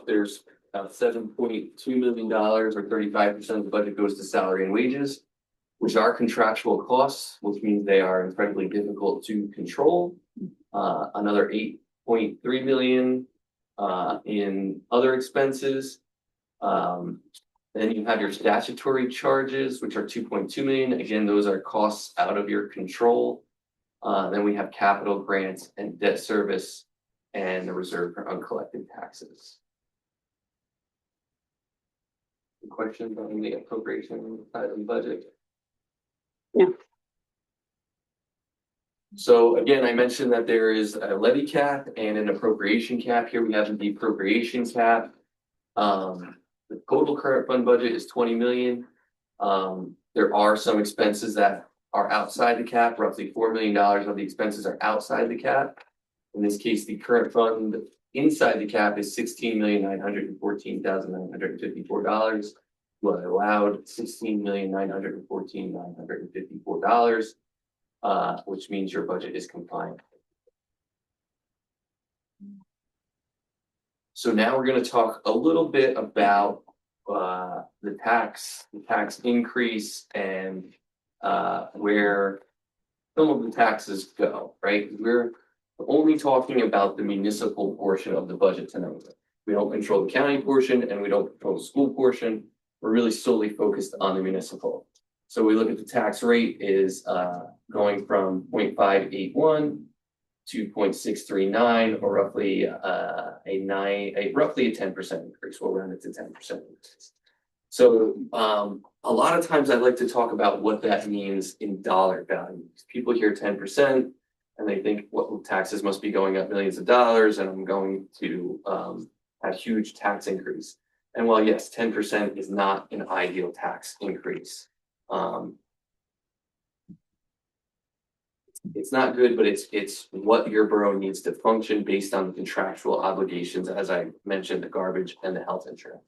There's about $7.2 million or 35% of the budget goes to salary and wages, which are contractual costs, which means they are incredibly difficult to control. Another 8.3 million in other expenses. Then you have your statutory charges, which are 2.2 million. Again, those are costs out of your control. Then we have capital grants and debt service and the reserve for uncollected taxes. Questions on the appropriation side of the budget? No. So again, I mentioned that there is a levy cap and an appropriation cap. Here we have the appropriation cap. The total current fund budget is 20 million. There are some expenses that are outside the cap. Roughly $4 million of the expenses are outside the cap. In this case, the current fund inside the cap is $16,914,954. Well, allowed $16,914,954, which means your budget is compliant. So now we're going to talk a little bit about the tax increase and where some of the taxes go, right? We're only talking about the municipal portion of the budget tonight. We don't control the county portion and we don't control the school portion. We're really solely focused on the municipal. So we look at the tax rate is going from 0.581 to 0.639, or roughly roughly a 10% increase. We'll round it to 10% increase. So a lot of times I like to talk about what that means in dollar values. People hear 10% and they think, well, taxes must be going up millions of dollars and I'm going to have huge tax increase. And while yes, 10% is not an ideal tax increase. It's not good, but it's what your borough needs to function based on the contractual obligations, as I mentioned, the garbage and the health insurance.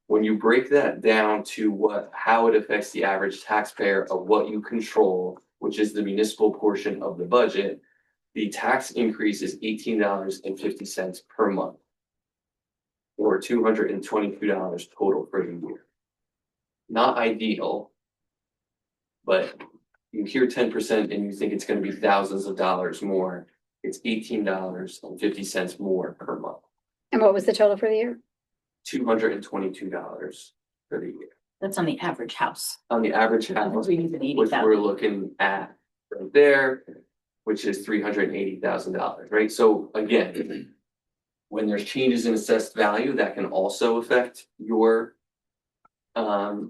When you break that down to how it affects the average taxpayer of what you control, which is the municipal portion of the budget, the tax increase is $18.50 per month, or $222 total for the year. Not ideal, but you hear 10% and you think it's going to be thousands of dollars more. It's $18.50 more per month. And what was the total for the year? $222 for the year. That's on the average house. On the average house, We use an which 80,000. we're looking at right there, which is $380,000, right? So again, when there's changes in assessed value, that can also affect your how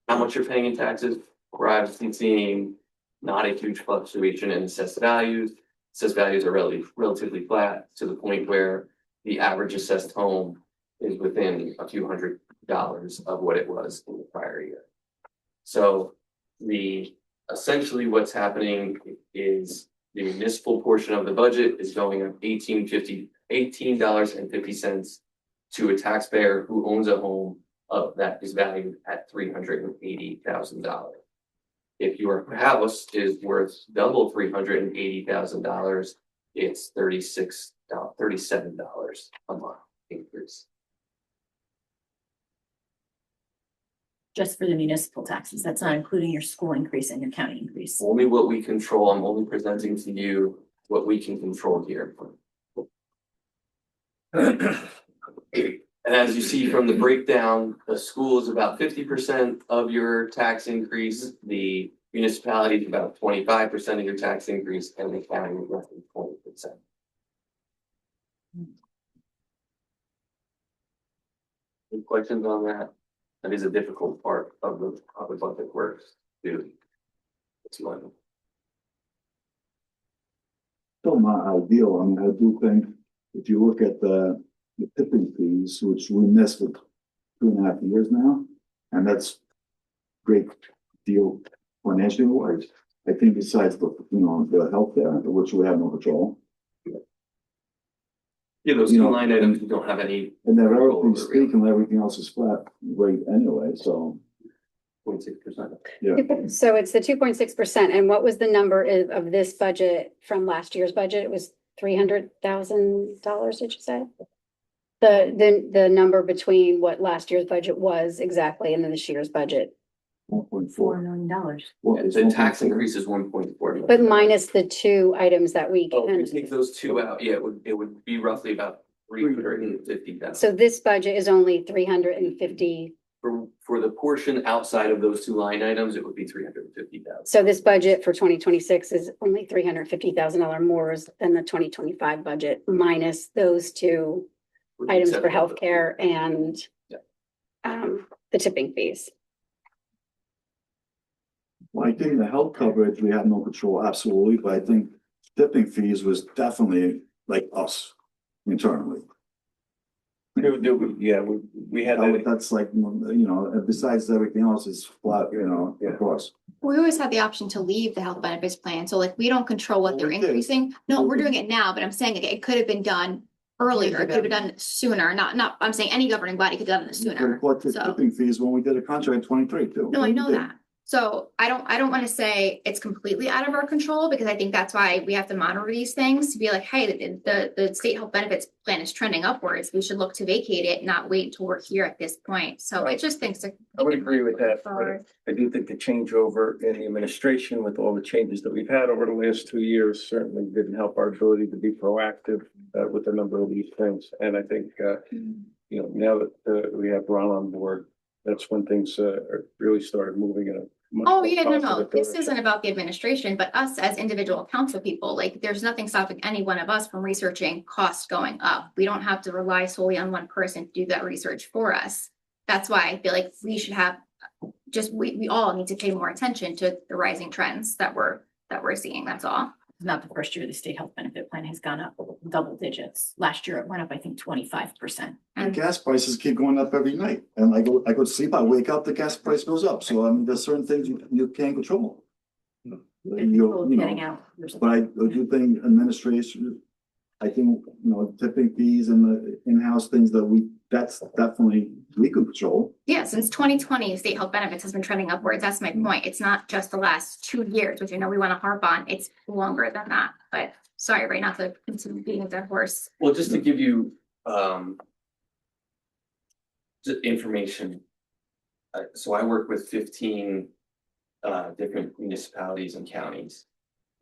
much you're paying in taxes. We're obviously seeing not a huge fluctuation in assessed values. Assessed values are relatively flat to the point where the average assessed home is within a few $100s of what it was in the prior year. So essentially what's happening is the municipal portion of the budget is going up $18.50 to a taxpayer who owns a home that is valued at $380,000. If your house is worth double $380,000, it's $37 a month increase. Just for the municipal taxes. That's not including your school increase and your county increase. Only what we control. I'm only presenting to you what we can control here. And as you see from the breakdown, the school is about 50% of your tax increase. The municipality is about 25% of your tax increase, and the county is roughly 20%. Any questions on that? That is a difficult part of the budget works to explain. Still not ideal. I mean, I do think if you look at the tipping fees, which we missed for 2.5 years now, and that's great deal financially wise. I think besides the health there, which we have no control. Yeah, those two line items you don't have any. And they're relatively speaking, everything else is flat rate anyway, so. 2.6%. Yeah, So it's the 2.6%. And what was the number of this budget from last year's budget? It was $300,000, did you say? The number between what last year's budget was exactly and then this year's budget, 1.4. $4 million. The tax increase is 1.4. but minus the two items that we Oh, if can. we take those two out, yeah, it would be roughly about 350,000. So this budget is only 350. For the portion outside of those two line items, it would be 350,000. So this budget for 2026 is only $350,000 more than the 2025 budget minus those two items for healthcare and the tipping fees. Well, I think the health coverage, we have no control, absolutely, but I think tipping fees was definitely like us internally. Yeah, we had that. That's like, you know, besides everything else is flat, you know, across. We always had the option to leave the health benefits plan, so like, we don't control what Well, they're we did. increasing. No, we're doing it now, but I'm saying it could have been done earlier, it could have been done sooner, not, I'm saying any governing body could have done it sooner. What the So- tipping fees when we did a contract in 23 too. No, I We know did. that. So I don't want to say it's completely out of our control, because I think that's why we have to monitor these things to be like, hey, the state health benefits plan is trending upwards. We should look to vacate it, not wait until we're here at this point. So it just thinks. I would agree with that, Forward. but I do think the changeover in the administration with all the changes that we've had over the last 2 years certainly didn't help our ability to be proactive with a number of these things. And I think, you know, now that we have Ron on board, that's when things really started moving in a much Oh, more yeah, no, positive this direction. isn't about the administration, but us as individual council people, like, there's nothing stopping any one of us from researching costs going up. We don't have to rely solely on one person to do that research for us. That's why I feel like we should have, we all need to pay more attention to the rising trends that we're seeing, that's all. It's not the first year the state health benefit plan has gone up double digits. Last year it went up, I think, 25%. The gas prices keep going up every night, and I go to sleep, I wake up, the gas price goes up, so I mean, there's certain things you can't control. You Getting know, out. but I do think administration, I think, you know, tipping fees and the in-house things that's definitely we could control. Yeah, since 2020, state health benefits has been trending upwards. That's my point. It's not just the last 2 years, which I know we want to harp on. It's longer than that, but sorry, right, not to continue beating a dead horse. Well, just to give you information. So I work with 15 different municipalities and counties.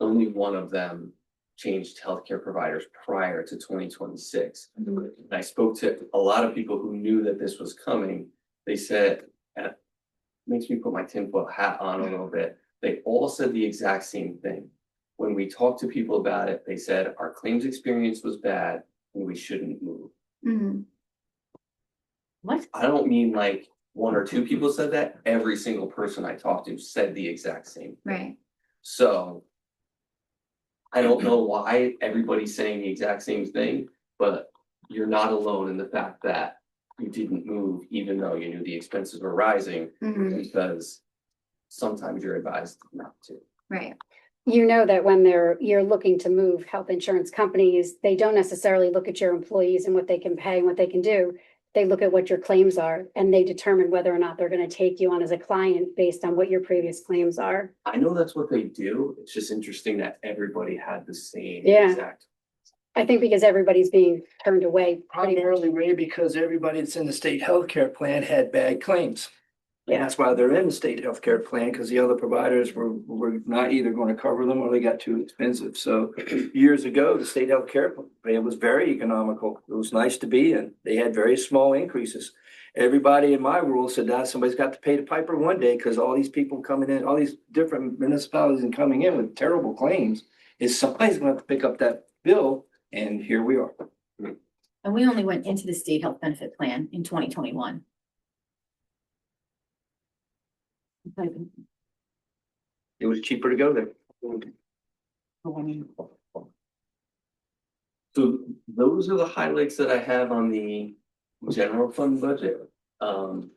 Only one of them changed healthcare providers prior to 2026. And I spoke to a lot of people who knew that this was coming. They said, and it makes me put my tinfoil hat on a little bit. They all said the exact same thing. When we talked to people about it, they said our claims experience was bad and we shouldn't move. What? I don't mean like one or two people said that. Every single person I talked to said the exact same thing. Right. So I don't know why everybody's saying the exact same thing, but you're not alone in the fact that you didn't move, even though you knew the expenses were rising, because sometimes you're advised not to. Right. You know that when you're looking to move health insurance companies, they don't necessarily look at your employees and what they can pay and what they can do. They look at what your claims are and they determine whether or not they're going to take you on as a client based on what your previous claims are. I know that's what they do. It's just interesting that everybody had the same Yeah. exact. I think because everybody's being turned away. Primarily, Ray, because everybody that's in the state healthcare plan had bad claims. And that's why they're in the state healthcare plan, because the other providers were not either going to cover them or they got too expensive. So years ago, the state healthcare plan was very economical. It was nice to be in. They had very small increases. Everybody in my rule said that somebody's got to pay the piper one day, because all these people coming in, all these different municipalities and coming in with terrible claims, is somebody's going to have to pick up that bill. And here we are. And we only went into the state health benefit plan in 2021. It was cheaper to go there. So those are the highlights that I have on the general fund budget. Also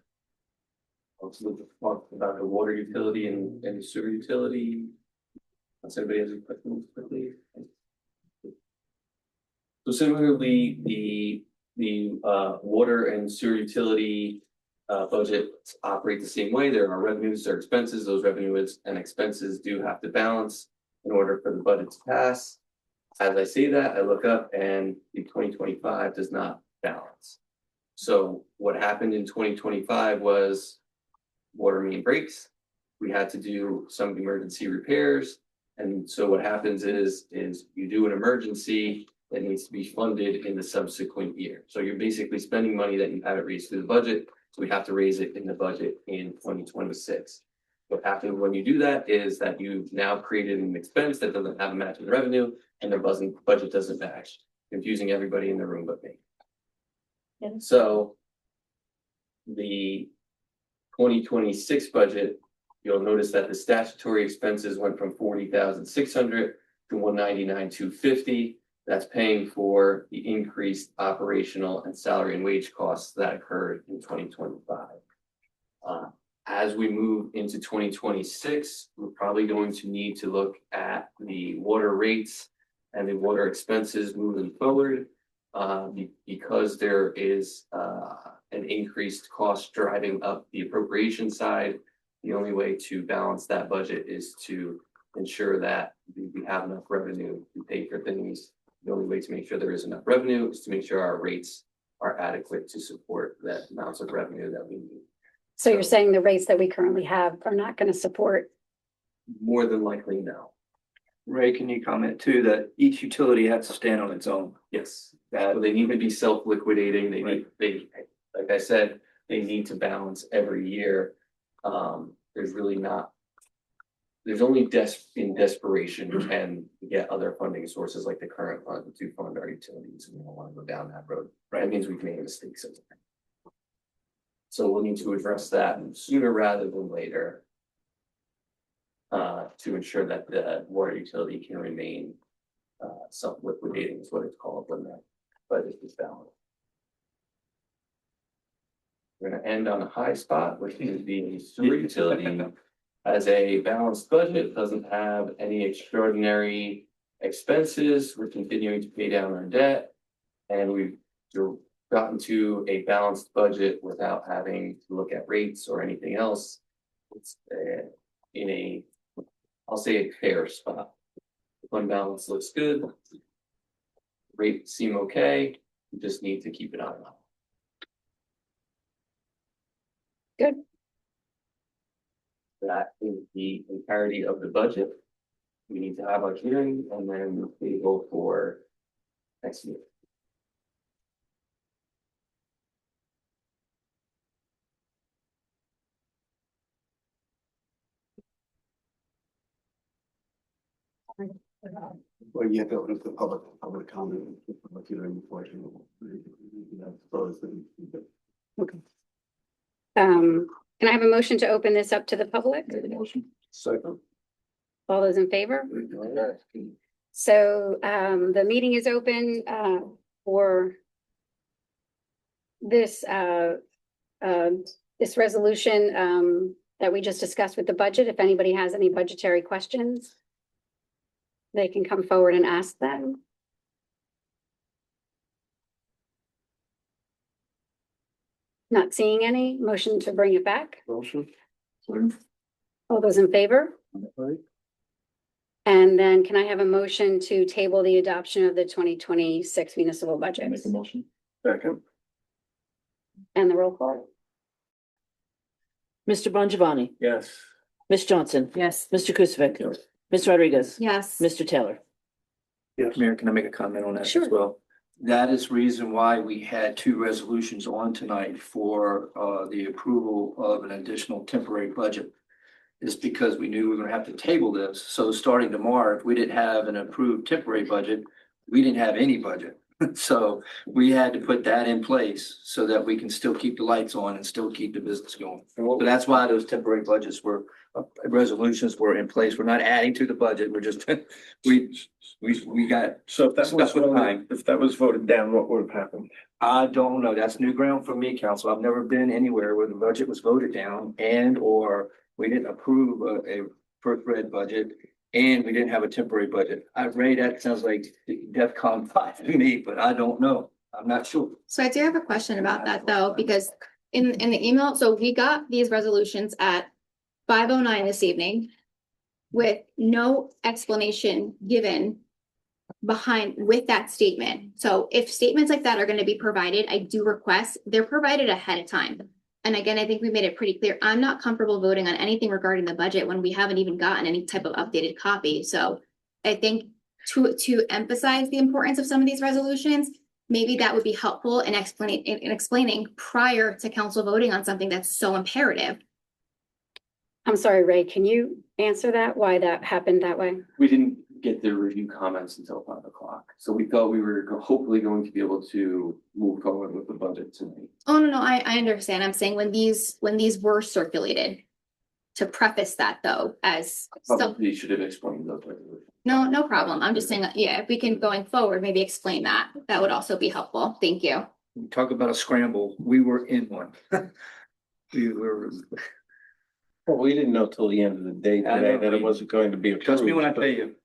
talk about the water utility and the sewer utility. Unless anybody has any questions quickly. So similarly, the water and sewer utility budgets operate the same way. There are revenues, there are expenses. Those revenues and expenses do have to balance in order for the budget to pass. As I say that, I look up and the 2025 does not balance. So what happened in 2025 was water main breaks. We had to do some emergency repairs. And so what happens is you do an emergency that needs to be funded in the subsequent year. So you're basically spending money that you haven't raised through the budget. So we have to raise it in the budget in 2026. What happens when you do that is that you've now created an expense that doesn't have a matching revenue and their budget doesn't match, confusing everybody in the room but me. Yeah. So the 2026 budget, you'll notice that the statutory expenses went from 40,600 to 199,250. That's paying for the increased operational and salary and wage costs that occurred in 2025. As we move into 2026, we're probably going to need to look at the water rates and the water expenses moving forward. Because there is an increased cost driving up the appropriation side, the only way to balance that budget is to ensure that we have enough revenue to pay for things. The only way to make sure there is enough revenue is to make sure our rates are adequate to support that amounts of revenue that we need. So you're saying the rates that we currently have are not going to support? More than likely, no. Ray, can you comment too, that each utility has to stand on its own? Yes, so they need to be self-liquidating. They, like I said, they need to balance every year. There's really not, there's only in desperation can get other funding sources like the current fund to fund our utilities. And we don't want to go down that road. Right, it means we've made mistakes. So we'll need to address that sooner rather than later. To ensure that the water utility can remain self-liquidating is what it's called when the budget is balanced. We're gonna end on a high spot, which is the sewer utility as a balanced budget, doesn't have any extraordinary expenses. We're continuing to pay down our debt, and we've gotten to a balanced budget without having to look at rates or anything else. It's in a, I'll say, a fair spot. Fund balance looks good. Rates seem okay. We just need to keep it on. Good. That is the entirety of the budget. We need to have our hearing and then we go for next year. Well, you have to open up the public comment. Public hearing before you. Okay. Can I have a motion to open this up to the public? Second. All those in favor? So, the meeting is open, for this, this resolution, that we just discussed with the budget. If anybody has any budgetary questions, they can come forward and ask them. Not seeing any. Motion to bring it back. Motion. All those in favor? And then can I have a motion to table the adoption of the 2026 municipal budget? Make a motion. Second. And the roll call? Mr. Bongiovanni, Yes. Ms. Johnson, Yes. Mr. Kuskovic, Yes. Ms. Rodriguez, Yes. Mr. Taylor. Yes. Mayor, can I make a comment on that Sure. as well? That is reason why we had two resolutions on tonight for the approval of an additional temporary budget. Is because we knew we were gonna have to table this. So starting tomorrow, if we didn't have an approved temporary budget, we didn't have any budget. So we had to put that in place so that we can still keep the lights on and still keep the business going. So that's why those temporary budgets were, resolutions were in place. We're not adding to the budget. We're just, we got. So if that was stuck with time. voted, if that was voted down, what would have happened? I don't know. That's new ground for me, council. I've never been anywhere where the budget was voted down and or we didn't approve a first read budget and we didn't have a temporary budget. Ray, that sounds like DEFCON 5 to me, but I don't know. I'm not sure. So I do have a question about that though, because in the email, so we got these resolutions at 5:09 this evening with no explanation given behind with that statement. So if statements like that are going to be provided, I do request they're provided ahead of time. And again, I think we made it pretty clear. I'm not comfortable voting on anything regarding the budget when we haven't even gotten any type of updated copy. So I think to emphasize the importance of some of these resolutions, maybe that would be helpful in explaining prior to council voting on something that's so imperative. I'm sorry, Ray, can you answer that, why that happened that way? We didn't get the review comments until 5 o'clock, so we thought we were hopefully going to be able to move forward with the budget tonight. Oh, no, I understand. I'm saying when these were circulated, to preface that though, as Probably should have explained those. no problem. I'm just saying that, yeah, if we can going forward, maybe explain that, that would also be helpful. Thank you. Talk about a scramble. We were in one. We were, Well, we didn't know till the end of the day I know. that it wasn't going to be approved. trust me when I tell you.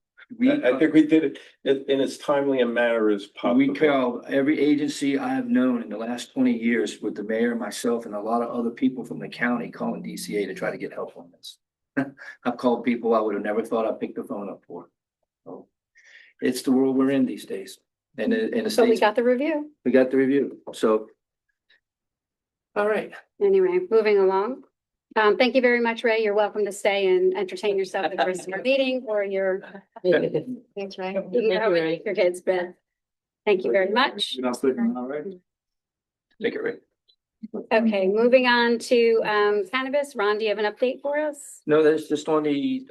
I think we did it in as timely a manner as possible. We called every agency I have known in the last 20 years with the mayor, myself, and a lot of other people from the county calling DCA to try to get help on this. I've called people I would have never thought I'd pick the phone up for. So it's the world we're in these days. And in the So we states, got the review. we got the review. So. All right. Anyway, moving along. Thank you very much, Ray. You're welcome to stay and entertain yourself at the rest of our meeting or your. Thanks, Ray. You can go with your kids' bed. Thank you very much. You're not sleeping, all right? Take it, Rick. Okay, moving on to cannabis. Ron, do you have an update for us? No, that's just on the,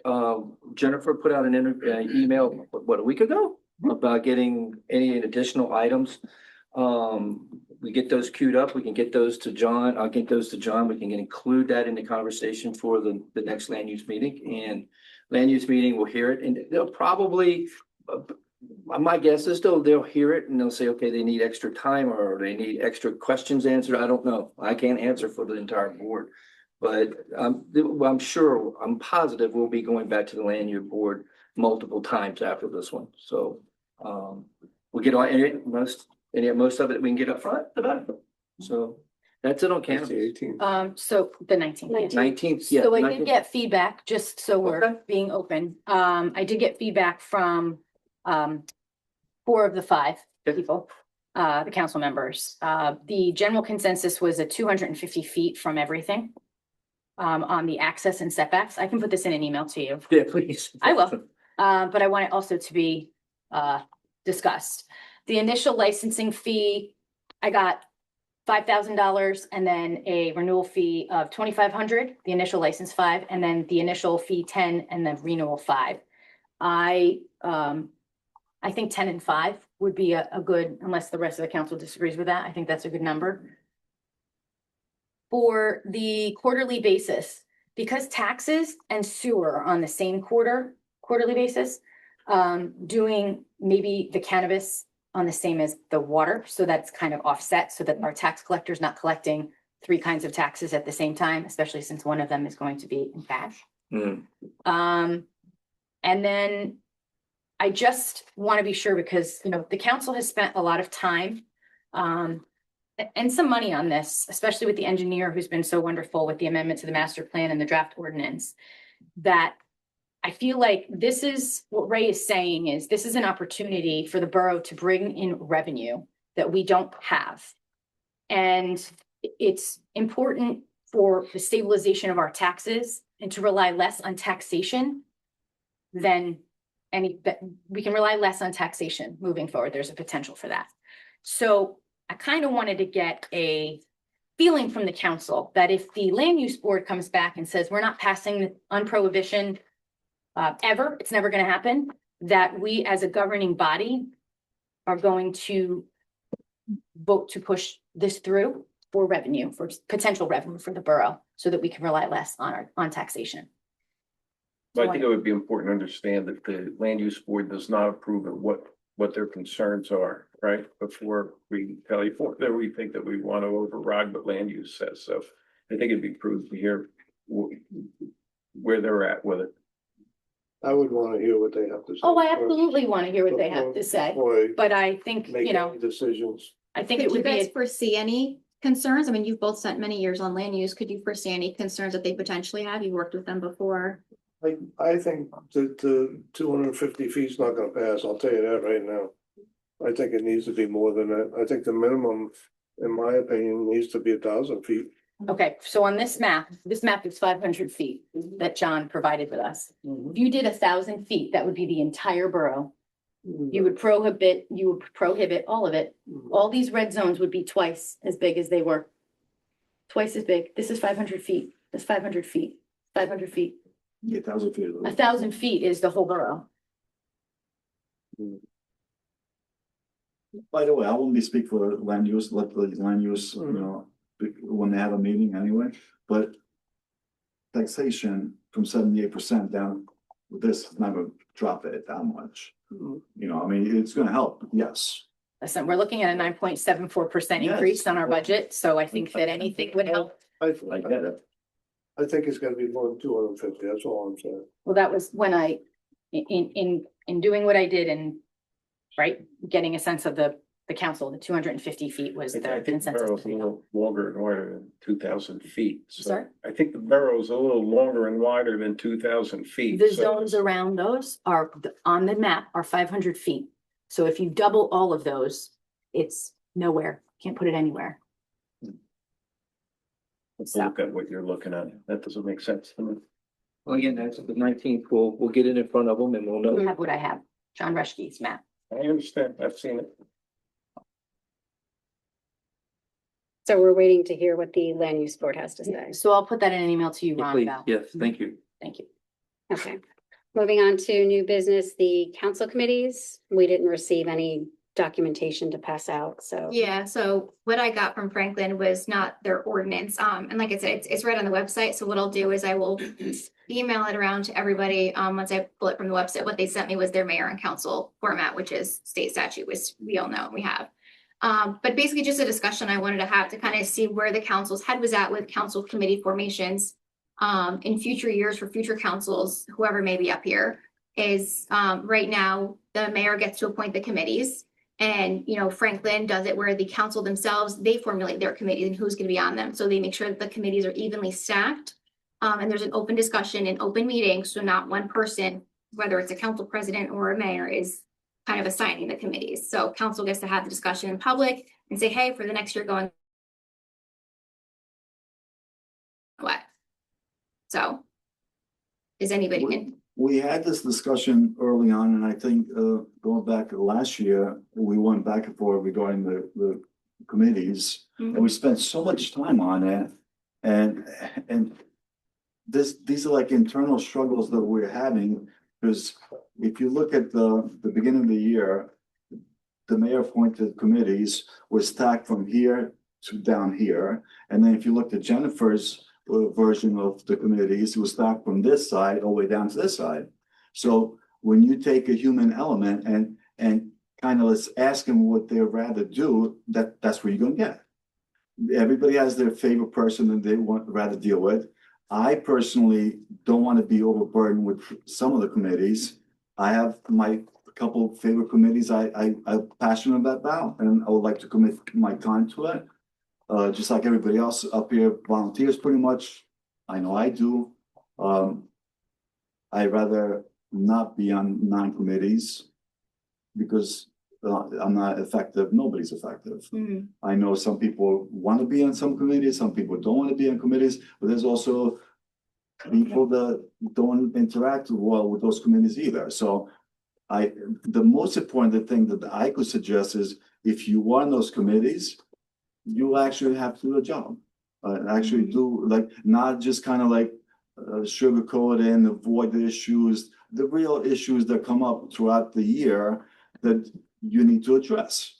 Jennifer put out an email, what, a week ago? About getting any additional items. We get those queued up, we can get those to John, I'll get those to John, we can include that in the conversation for the next land use meeting. And land use meeting will hear it, and they'll probably, my guess is they'll hear it and they'll say, okay, they need extra time or they need extra questions answered. I don't know. I can't answer for the entire board. But I'm sure, I'm positive we'll be going back to the land use board multiple times after this one. So we'll get on most of it we can get up front about it. So that's it on cannabis. So the 19th. 19th, yeah. So I 19th. did get feedback, just so we're Okay. being open. I did get feedback from 4 of the 5 Okay. people, the council members. The general consensus was 250 feet from everything. On the access and setbacks. I can put this in an email to you. Yeah, please. I will. But I want it also to be discussed. The initial licensing fee, I got $5,000 and then a renewal fee of $2,500, the initial license 5, and then the initial fee 10 and the renewal 5. I think 10 and 5 would be a good, unless the rest of the council disagrees with that, I think that's a good number. For the quarterly basis, because taxes and sewer are on the same quarterly basis, doing maybe the cannabis on the same as the water, so that's kind of offset so that our tax collector is not collecting 3 kinds of taxes at the same time, especially since one of them is going to be in cash. Mm. And then I just want to be sure because, the council has spent a lot of time and some money on this, especially with the engineer who's been so wonderful with the amendment to the master plan and the draft ordinance, that I feel like this is what Ray is saying is this is an opportunity for the borough to bring in revenue that we don't have. And it's important for the stabilization of our taxes and to rely less on taxation than we can rely less on taxation moving forward. There's a potential for that. So I kind of wanted to get a feeling from the council that if the land use board comes back and says, we're not passing on prohibition ever, it's never going to happen, that we as a governing body are going to vote to push this through for revenue, for potential revenue for the borough, so that we can rely less on taxation. But I think it would be important to understand that the land use board does not approve of what their concerns are, right? Before we tell you that we think that we want to override what land use says. So I think it'd be prudent to hear where they're at with it. I would want to hear what they have to say. Oh, I absolutely want to hear what they have to say, Before but I think, make any decisions. I think Could it you would guys be, foresee any concerns? I mean, you've both spent many years on land use. Could you foresee any concerns that they potentially have? You worked with them before. I think that the 250 feet is not gonna pass, I'll tell you that right now. I think it needs to be more than that. I think the minimum, in my opinion, needs to be 1,000 feet. Okay, so on this map is 500 feet that John provided with us. If you did 1,000 feet, that would be the entire borough. You would prohibit all of it. All these red zones would be twice as big as they were. Twice as big. This is 500 feet. That's 500 feet. 500 feet. Yeah, 1,000 feet. 1,000 feet is the whole borough. By the way, I won't be speak for land use, let the land use, you know, when they have a meeting anyway, but taxation from 78% down, this is not gonna drop it that much. You know, I mean, it's gonna help, yes. Listen, we're looking at a 9.74% Yes. increase on our budget, so I think that anything would help. I get it. I think it's gonna be more than 250, that's all I'm saying. Well, that was when I, in doing what I did and, right, getting a sense of the council, the 250 feet was I the think the consensus. borough's a little longer and wider than 2,000 feet. So Sorry? I think the borough's a little longer and wider than 2,000 feet. The so- zones around those are, on the map, are 500 feet. So if you double all of those, it's nowhere, can't put it anywhere. Let's look at what you're looking at. That doesn't make sense to me. Well, again, that's the 19th, we'll get it in front of them and we'll I know. have what I have, John Reschke's map. I understand. I've seen it. So we're waiting to hear what the land use board has to say. So I'll put that in an email to you, Yeah, Ron, please. about. Yes, thank you. Thank you. Okay. Moving on to new business, the council committees. We didn't receive any documentation to pass out, so. Yeah, so what I got from Franklin was not their ordinance. And like I said, it's right on the website. So what I'll do is I will email it around to everybody. Once I pull it from the website, what they sent me was their mayor and council format, which is state statute, which we all know we have. But basically just a discussion I wanted to have to kind of see where the council's head was at with council committee formations. In future years for future councils, whoever may be up here is, right now, the mayor gets to appoint the committees. And, you know, Franklin does it where the council themselves, they formulate their committees and who's going to be on them. So they make sure that the committees are evenly stacked. And there's an open discussion and open meeting. So not one person, whether it's a council president or a mayor, is kind of assigning the committees. So council gets to have the discussion in public and say, hey, for the next year going what? So is anybody in? We had this discussion early on, and I think, going back to last year, we went back and forth regarding the committees. And we spent so much time on it, and these are like internal struggles that we're having, because if you look at the beginning of the year, the mayor appointed committees were stacked from here to down here, and then if you look at Jennifer's version of the committees, it was stacked from this side all the way down to this side. So when you take a human element and kind of let's ask them what they'd rather do, that's where you're gonna get. Everybody has their favorite person that they want rather deal with. I personally don't want to be overburdened with some of the committees. I have my couple favorite committees I'm passionate about, and I would like to commit my time to it. Just like everybody else up here volunteers pretty much. I know I do. I'd rather not be on 9 committees because I'm not effective. Nobody's effective. I know some people want to be on some committees, some people don't want to be on committees, but there's also people that don't interact well with those committees either. So the most important thing that I could suggest is if you want those committees, you actually have to do a job. Actually do, like, not just kind of like sugarcoat it and avoid the issues, the real issues that come up throughout the year that you need to address.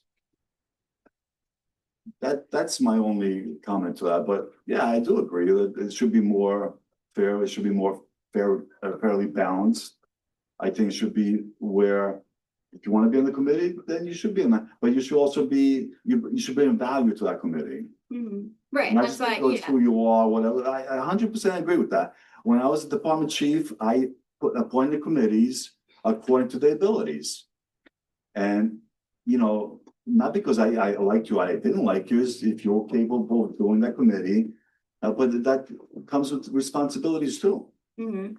That's my only comment to that. But yeah, I do agree that it should be more fair. It should be more fairly balanced. I think it should be where if you want to be in the committee, then you should be in that. But you should also be you should bring value to that committee. Right, Not that's just why, because yeah. who you are, whatever. I 100% agree with that. When I was a department chief, I appointed committees according to their abilities. And, you know, not because I liked you, I didn't like you, is if you're capable of doing that committee. But that comes with responsibilities too. Mhm.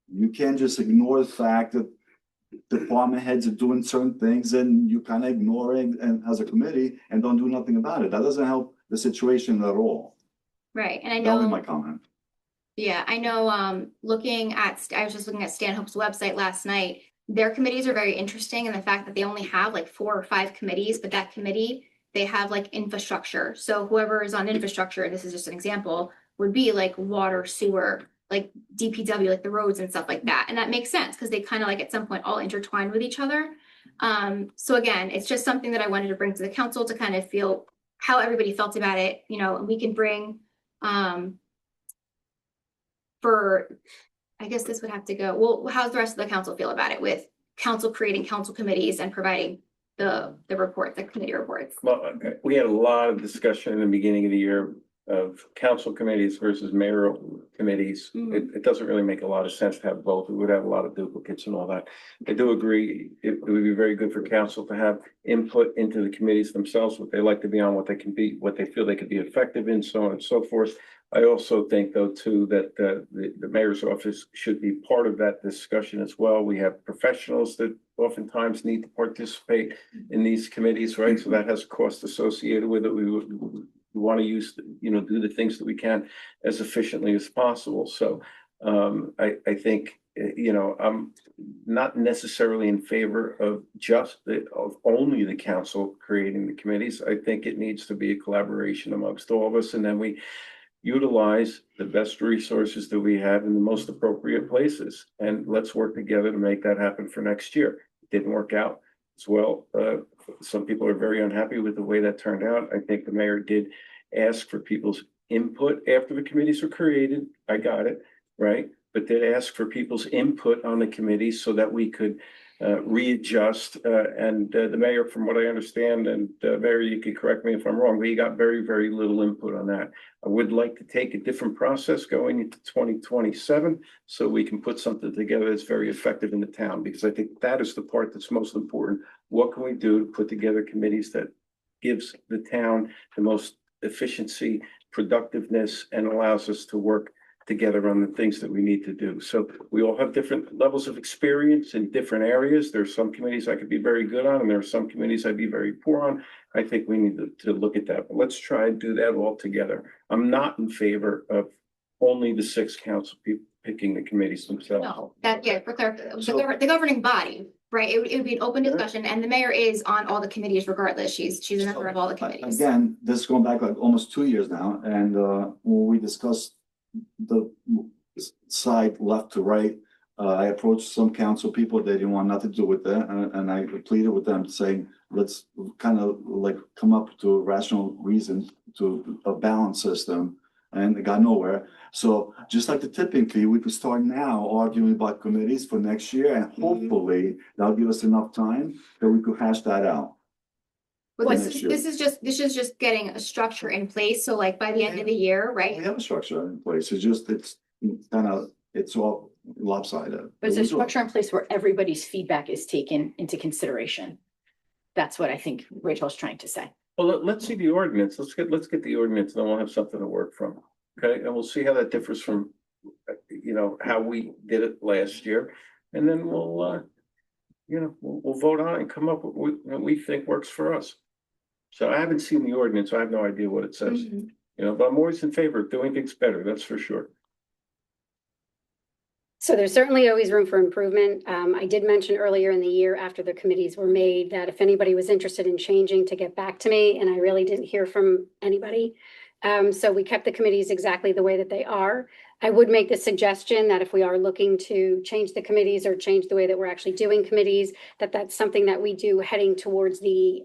You can't just ignore the fact that department heads are doing certain things and you kind of ignore it and as a committee and don't do nothing about it. That doesn't help the situation at all. Right, and I That was my know, comment. yeah, I know, I was just looking at Stanhope's website last night. Their committees are very interesting in the fact that they only have like 4 or 5 committees, but that committee, they have like infrastructure. So whoever is on infrastructure, this is just an example, would be like water, sewer, like DPW, like the roads and stuff like that. And that makes sense because they kind of like at some point all intertwine with each other. So again, it's just something that I wanted to bring to the council to kind of feel how everybody felt about it, you know, and we can bring, I guess this would have to go, well, how's the rest of the council feel about it with council creating council committees and providing the report, the committee reports? Well, we had a lot of discussion in the beginning of the year of council committees versus mayoral committees. It doesn't really make a lot of sense to have both. We would have a lot of duplicates and all that. I do agree, it would be very good for council to have input into the committees themselves, what they like to be on, what they can be, what they feel they could be effective in, so on and so forth. I also think though too, that the mayor's office should be part of that discussion as well. We have professionals that oftentimes need to participate in these committees, right? So that has a cost associated with it. We want to use, you know, do the things that we can as efficiently as possible. So I think, you know, I'm not necessarily in favor of of only the council creating the committees. I think it needs to be a collaboration amongst all of us, and then we utilize the best resources that we have in the most appropriate places. And let's work together to make that happen for next year. It didn't work out as well. Some people are very unhappy with the way that turned out. I think the mayor did ask for people's input after the committees were created. I got it, right? But did ask for people's input on the committees so that we could readjust. And the mayor, from what I understand, and Mayor, you could correct me if I'm wrong, but he got very, very little input on that. I would like to take a different process going into 2027 so we can put something together that's very effective in the town, because I think that is the part that's most important. What can we do to put together committees that gives the town the most efficiency, productiveness, and allows us to work together on the things that we need to do. So we all have different levels of experience in different areas. There's some committees I could be very good on, and there are some committees I'd be very poor on. I think we need to look at that, but let's try and do that all together. I'm not in favor of only the 6 council people picking the committees themselves. No, that, yeah, for the governing body, right? It would be an open discussion, and the mayor is on all the committees regardless. She's a member of all the committees. Again, this is going back like almost 2 years now, and when we discussed the side left to right, I approached some council people. They didn't want nothing to do with that, and I pleaded with them saying, let's kind of like come up to a rational reason to a balanced system, and it got nowhere. So just like the tipping fee, we could start now arguing about committees for next year, and hopefully that'll give us enough time that we could hash that out. But this is just getting a structure in place. So like by the end of the year, right? We have a structure in place. It's kind of, it's all lopsided. But it's a structure in place where everybody's feedback is taken into consideration. That's what I think Rachel's trying to say. Well, let's see the ordinance. Let's get the ordinance, and then we'll have something to work from. Okay, and we'll see how that differs from, you know, how we did it last year, and then we'll, you know, we'll vote on it and come up with what we think works for us. So I haven't seen the ordinance, so I have no idea what it says. You know, but I'm always in favor of doing things better. That's for sure. So there's certainly always room for improvement. I did mention earlier in the year after the committees were made that if anybody was interested in changing, to get back to me, and I really didn't hear from anybody. So we kept the committees exactly the way that they are. I would make the suggestion that if we are looking to change the committees or change the way that we're actually doing committees, that that's something that we do heading towards the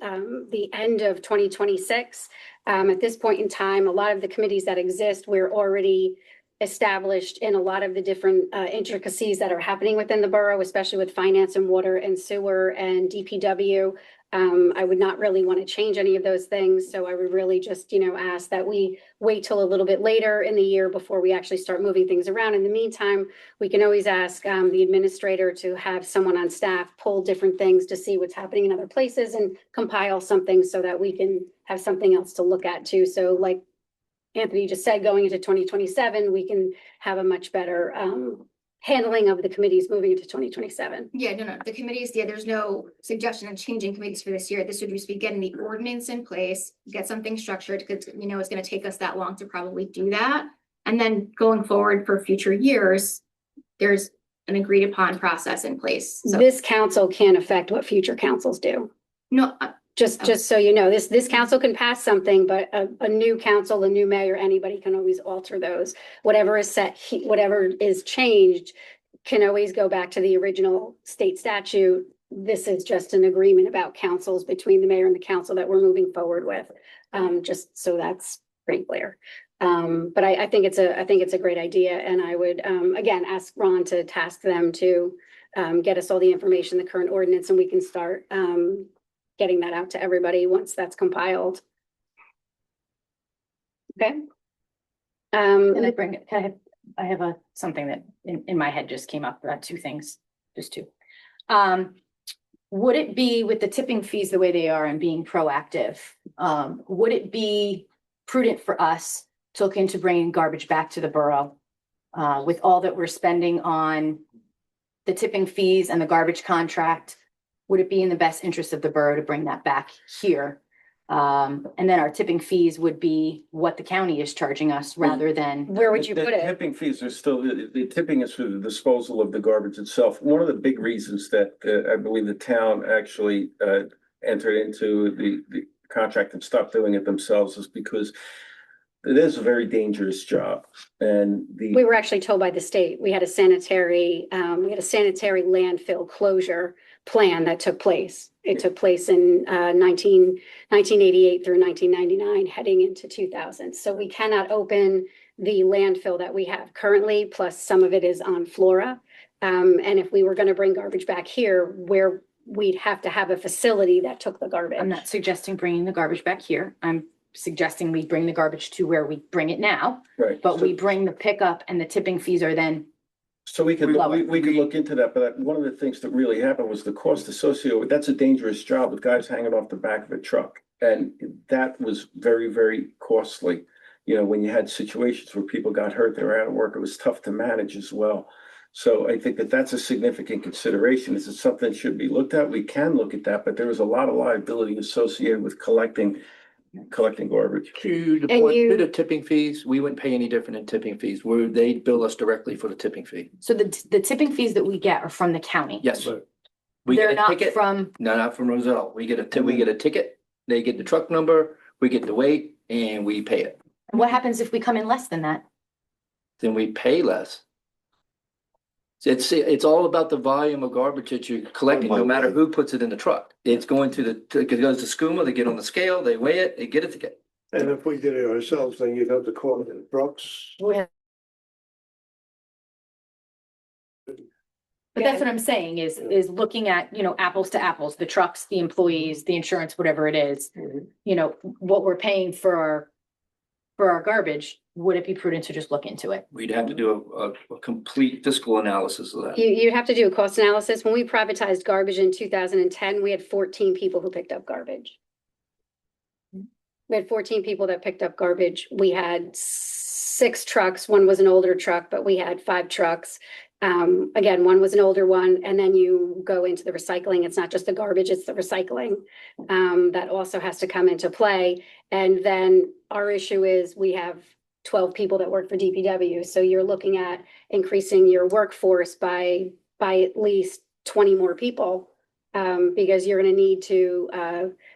end of 2026. At this point in time, a lot of the committees that exist, we're already established in a lot of the different intricacies that are happening within the borough, especially with finance and water and sewer and DPW. I would not really want to change any of those things, so I would really just, ask that we wait till a little bit later in the year before we actually start moving things around. In the meantime, we can always ask the administrator to have someone on staff pull different things to see what's happening in other places and compile something so that we can have something else to look at too. So like Anthony just said, going into 2027, we can have a much better handling of the committees moving into 2027. Yeah, no, the committees, there's no suggestion of changing committees for this year. This would just be getting the ordinance in place, get something structured, because it's gonna take us that long to probably do that. And then going forward for future years, there's an agreed upon process in place. So This council can't affect what future councils do. no, Just so you know, this council can pass something, but a new council, a new mayor, anybody can always alter those. Whatever is set, whatever is changed can always go back to the original state statute. This is just an agreement about councils between the mayor and the council that we're moving forward with. Just so that's pretty clear. But I think it's a great idea, and I would again ask Ron to task them to get us all the information, the current ordinance, and we can start getting that out to everybody once that's compiled. Okay. Can I bring it? I have something that in my head just came up, two things, just two. Would it be with the tipping fees the way they are and being proactive? Would it be prudent for us to look into bringing garbage back to the borough with all that we're spending on the tipping fees and the garbage contract? Would it be in the best interest of the borough to bring that back here? And then our tipping fees would be what the county is charging us rather than. Where would you The put it? Tipping fees are still, the tipping is for the disposal of the garbage itself. One of the big reasons that I believe the town actually entered into the contract and stopped doing it themselves is because it is a very dangerous job. And We were actually told by the state, we had a sanitary landfill closure plan that took place. It took place in 1988 through 1999, heading into 2000. So we cannot open the landfill that we have currently, plus some of it is on Flora. And if we were going to bring garbage back here, where we'd have to have a facility that took the garbage. I'm not suggesting bringing the garbage back here. I'm suggesting we bring the garbage to where we bring it now, Right. but we bring the pickup and the tipping fees are then. So we could, Lower. we could look into that, but one of the things that really happened was the cost associated with, that's a dangerous job with guys hanging off the back of a truck. And that was very, very costly. When you had situations where people got hurt, they were out of work, it was tough to manage as well. So I think that that's a significant consideration. Is it something that should be looked at? We can look at that, but there was a lot of liability associated with collecting garbage. To the And point, you- to the tipping fees, we wouldn't pay any different in tipping fees, where they bill us directly for the tipping fee. So the tipping fees that we get are from the county. Yes. We They're get a not ticket, from, no, not from Roselle. We get a ticket, they get the truck number, we get the weight, and we pay it. what happens if we come in less than that? Then we pay less. It's all about the volume of garbage that you're collecting, no matter who puts it in the truck. It's going it goes to SCUMA, they get on the scale, they weigh it, they get it together. And if we did it ourselves, then you'd have to call it Brooks. But that's what I'm saying is looking at, apples to apples, the trucks, the employees, the insurance, whatever it is. What we're paying for our garbage, would it be prudent to just look into it? We'd have to do a complete fiscal analysis of that. You'd have to do a cost analysis. When we privatized garbage in 2010, we had 14 people who picked up garbage. We had 14 people that picked up garbage. We had 6 trucks. One was an older truck, but we had 5 trucks. Again, one was an older one, and then you go into the recycling. It's not just the garbage, it's the recycling. That also has to come into play. And then our issue is we have 12 people that work for DPW. So you're looking at increasing your workforce by at least 20 more people. Because you're going to need to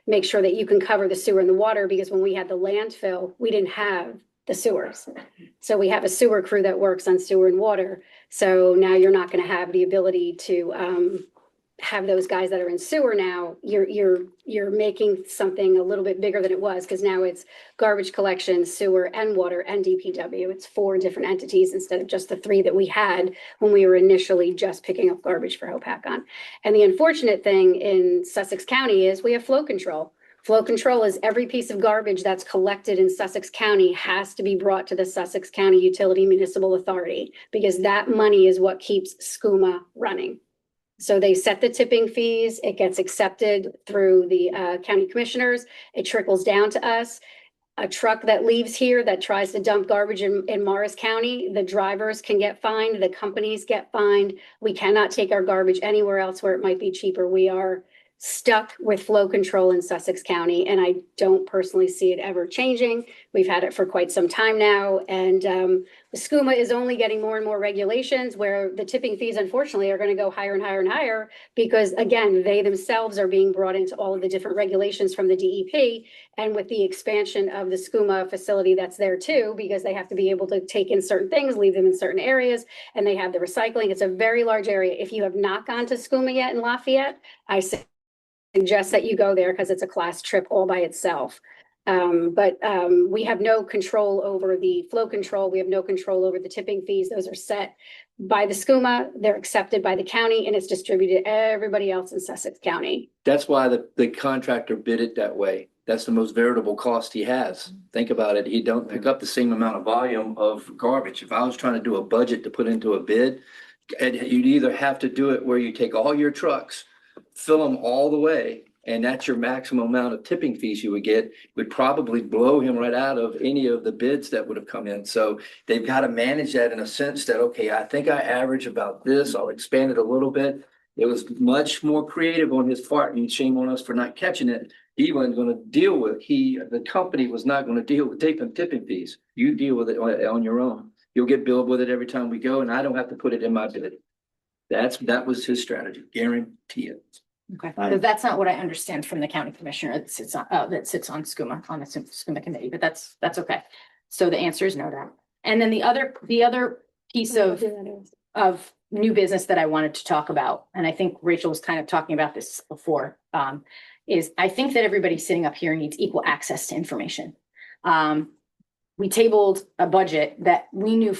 make sure that you can cover the sewer and the water, because when we had the landfill, we didn't have the sewers. So we have a sewer crew that works on sewer and water. So now you're not going to have the ability to have those guys that are in sewer now, you're making something a little bit bigger than it was, because now it's garbage collection, sewer, and water, and DPW. It's 4 different entities instead of just the 3 that we had when we were initially just picking up garbage for Hopakon. And the unfortunate thing in Sussex County is we have flow control. Flow control is every piece of garbage that's collected in Sussex County has to be brought to the Sussex County Utility Municipal Authority, because that money is what keeps SCUMA running. So they set the tipping fees, it gets accepted through the county commissioners, it trickles down to us. A truck that leaves here that tries to dump garbage in Morris County, the drivers can get fined, the companies get fined. We cannot take our garbage anywhere else where it might be cheaper. We are stuck with flow control in Sussex County, and I don't personally see it ever changing. We've had it for quite some time now, and the SCUMA is only getting more and more regulations where the tipping fees, unfortunately, are going to go higher and higher and higher, because again, they themselves are being brought into all of the different regulations from the DEP, and with the expansion of the SCUMA facility that's there too, because they have to be able to take in certain things, leave them in certain areas, and they have the recycling. It's a very large area. If you have not gone to SCUMA yet in Lafayette, I suggest that you go there, because it's a class trip all by itself. But we have no control over the flow control. We have no control over the tipping fees. Those are set by the SCUMA. They're accepted by the county, and it's distributed to everybody else in Sussex County. That's why the contractor bid it that way. That's the most variable cost he has. Think about it. He don't pick up the same amount of volume of garbage. If I was trying to do a budget to put into a bid, and you'd either have to do it where you take all your trucks, fill them all the way, and that's your maximum amount of tipping fees you would get, would probably blow him right out of any of the bids that would have come in. So they've got to manage that in a sense that, okay, I think I average about this, I'll expand it a little bit. It was much more creative on his part, and shame on us for not catching it. He wasn't going to deal with, the company was not going to deal with taking tipping fees. You deal with it on your own. You'll get billed with it every time we go, and I don't have to put it in my bid. That was his strategy, guarantee it. Okay, so that's not what I understand from the county commissioner that sits on SCUMA, on the SCUMA committee, but that's okay. So the answer is no to that. And then the other piece of new business that I wanted to talk about, and I think Rachel was kind of talking about this before, is I think that everybody sitting up here needs equal access to information. We tabled a budget that we knew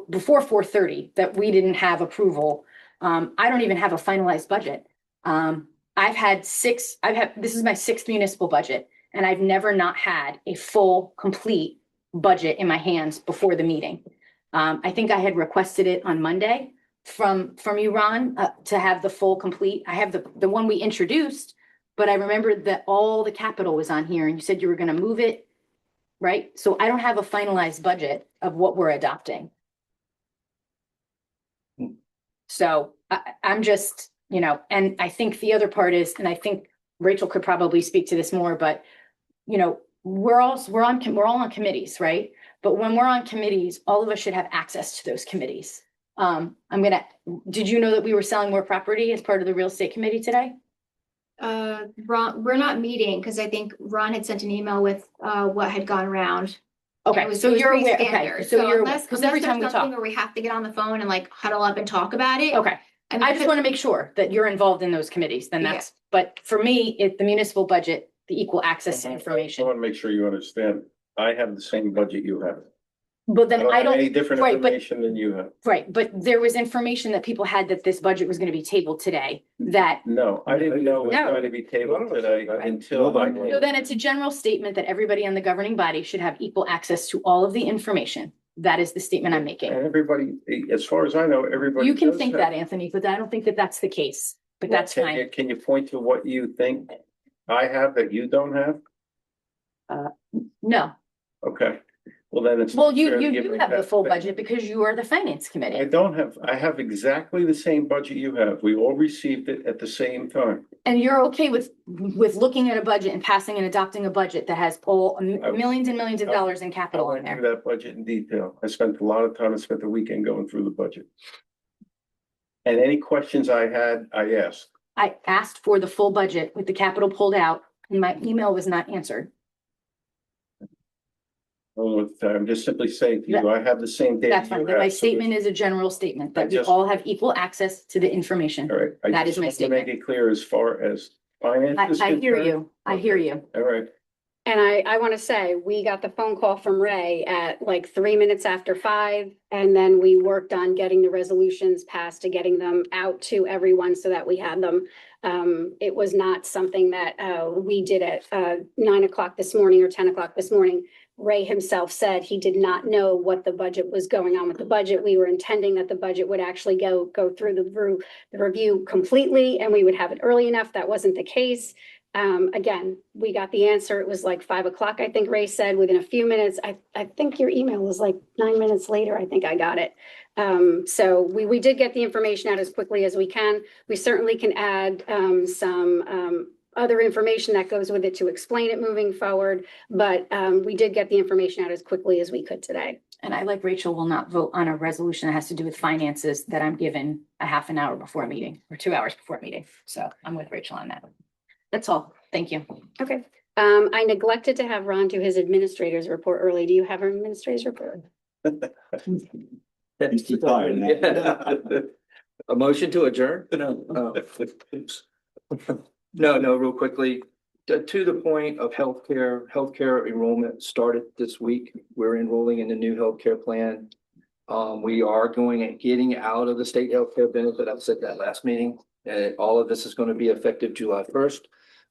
before 4:30 that we didn't have approval. I don't even have a finalized budget. This is my 6th municipal budget, and I've never not had a full, complete budget in my hands before the meeting. I think I had requested it on Monday from you, Ron, to have the full, complete. I have the one we introduced, but I remembered that all the capital was on here, and you said you were going to move it, right? So I don't have a finalized budget of what we're adopting. So I'm just, and I think the other part is, and I think Rachel could probably speak to this more, but we're all on committees, right? But when we're on committees, all of us should have access to those committees. Did you know that we were selling more property as part of the real estate committee today? Ron, we're not meeting because I think Ron had sent an email with what had gone around. Okay, so you're aware. Okay, so you're unless every time we talk, where we have to get on the phone and like huddle up and talk about it. Okay. I just want to make sure that you're involved in those committees, then that's, but for me, the municipal budget, the equal access to I information. want to make sure you understand, I have the same budget you have. But then I have don't, any different right, but- information than you have. Right, but there was information that people had that this budget was going to be tabled today, that, No, I didn't know it was No. going to be tabled today until. so then it's a general statement that everybody on the governing body should have equal access to all of the information. That is the statement I'm making. And everybody, as far as I know, everybody. You can does think have- that, Anthony, but I don't think that that's the case, but Well, that's can fine. you- Can you point to what you think I have that you don't have? No, Okay, well then it's. well, not fair to you give do me have the that full thing. budget because you are the finance I committee. don't have, I have exactly the same budget you have. We all received it at the same time. And you're okay with looking at a budget and passing and adopting a budget that has all millions and millions of dollars in I capital in went through there? that budget in detail. I spent a lot of time, I spent the weekend going through the budget. And any questions I had, I asked. I asked for the full budget with the capital pulled out and my email was not answered. I'm just simply saying to you, I have the same data. That's fine. you My have, so- statement is a general statement that we just- all have equal access to the information. All right. I That just is my want to Make statement. it clear as far as finance is I hear concerned. you. I hear you. All right. And I want to say, we got the phone call from Ray at like 3 minutes after 5. And then we worked on getting the resolutions passed to getting them out to everyone so that we had them. It was not something that we did at 9 o'clock this morning or 10 o'clock this morning. Ray himself said he did not know what the budget was going on with the budget. We were intending that the budget would actually go through the review completely and we would have it early enough. That wasn't the case. Again, we got the answer. It was like 5 o'clock, I think Ray said, within a few minutes. I think your email was like 9 minutes later. I think I got it. So we did get the information out as quickly as we can. We certainly can add some other information that goes with it to explain it moving forward. But we did get the information out as quickly as we could today. And I, like Rachel, will not vote on a resolution that has to do with finances that I'm given a half an hour before a meeting or 2 hours before a meeting. So I'm with Rachel on that. That's all. Thank you. Okay. I neglected to have Ron do his administrator's report early. Do you have an administrator's report? He's too tired now. A motion to adjourn? No, real quickly. To the point of healthcare enrollment started this week. We're enrolling in the new healthcare plan. We are going and getting out of the state healthcare benefit. I've said that last meeting. And all of this is going to be effective July 1st.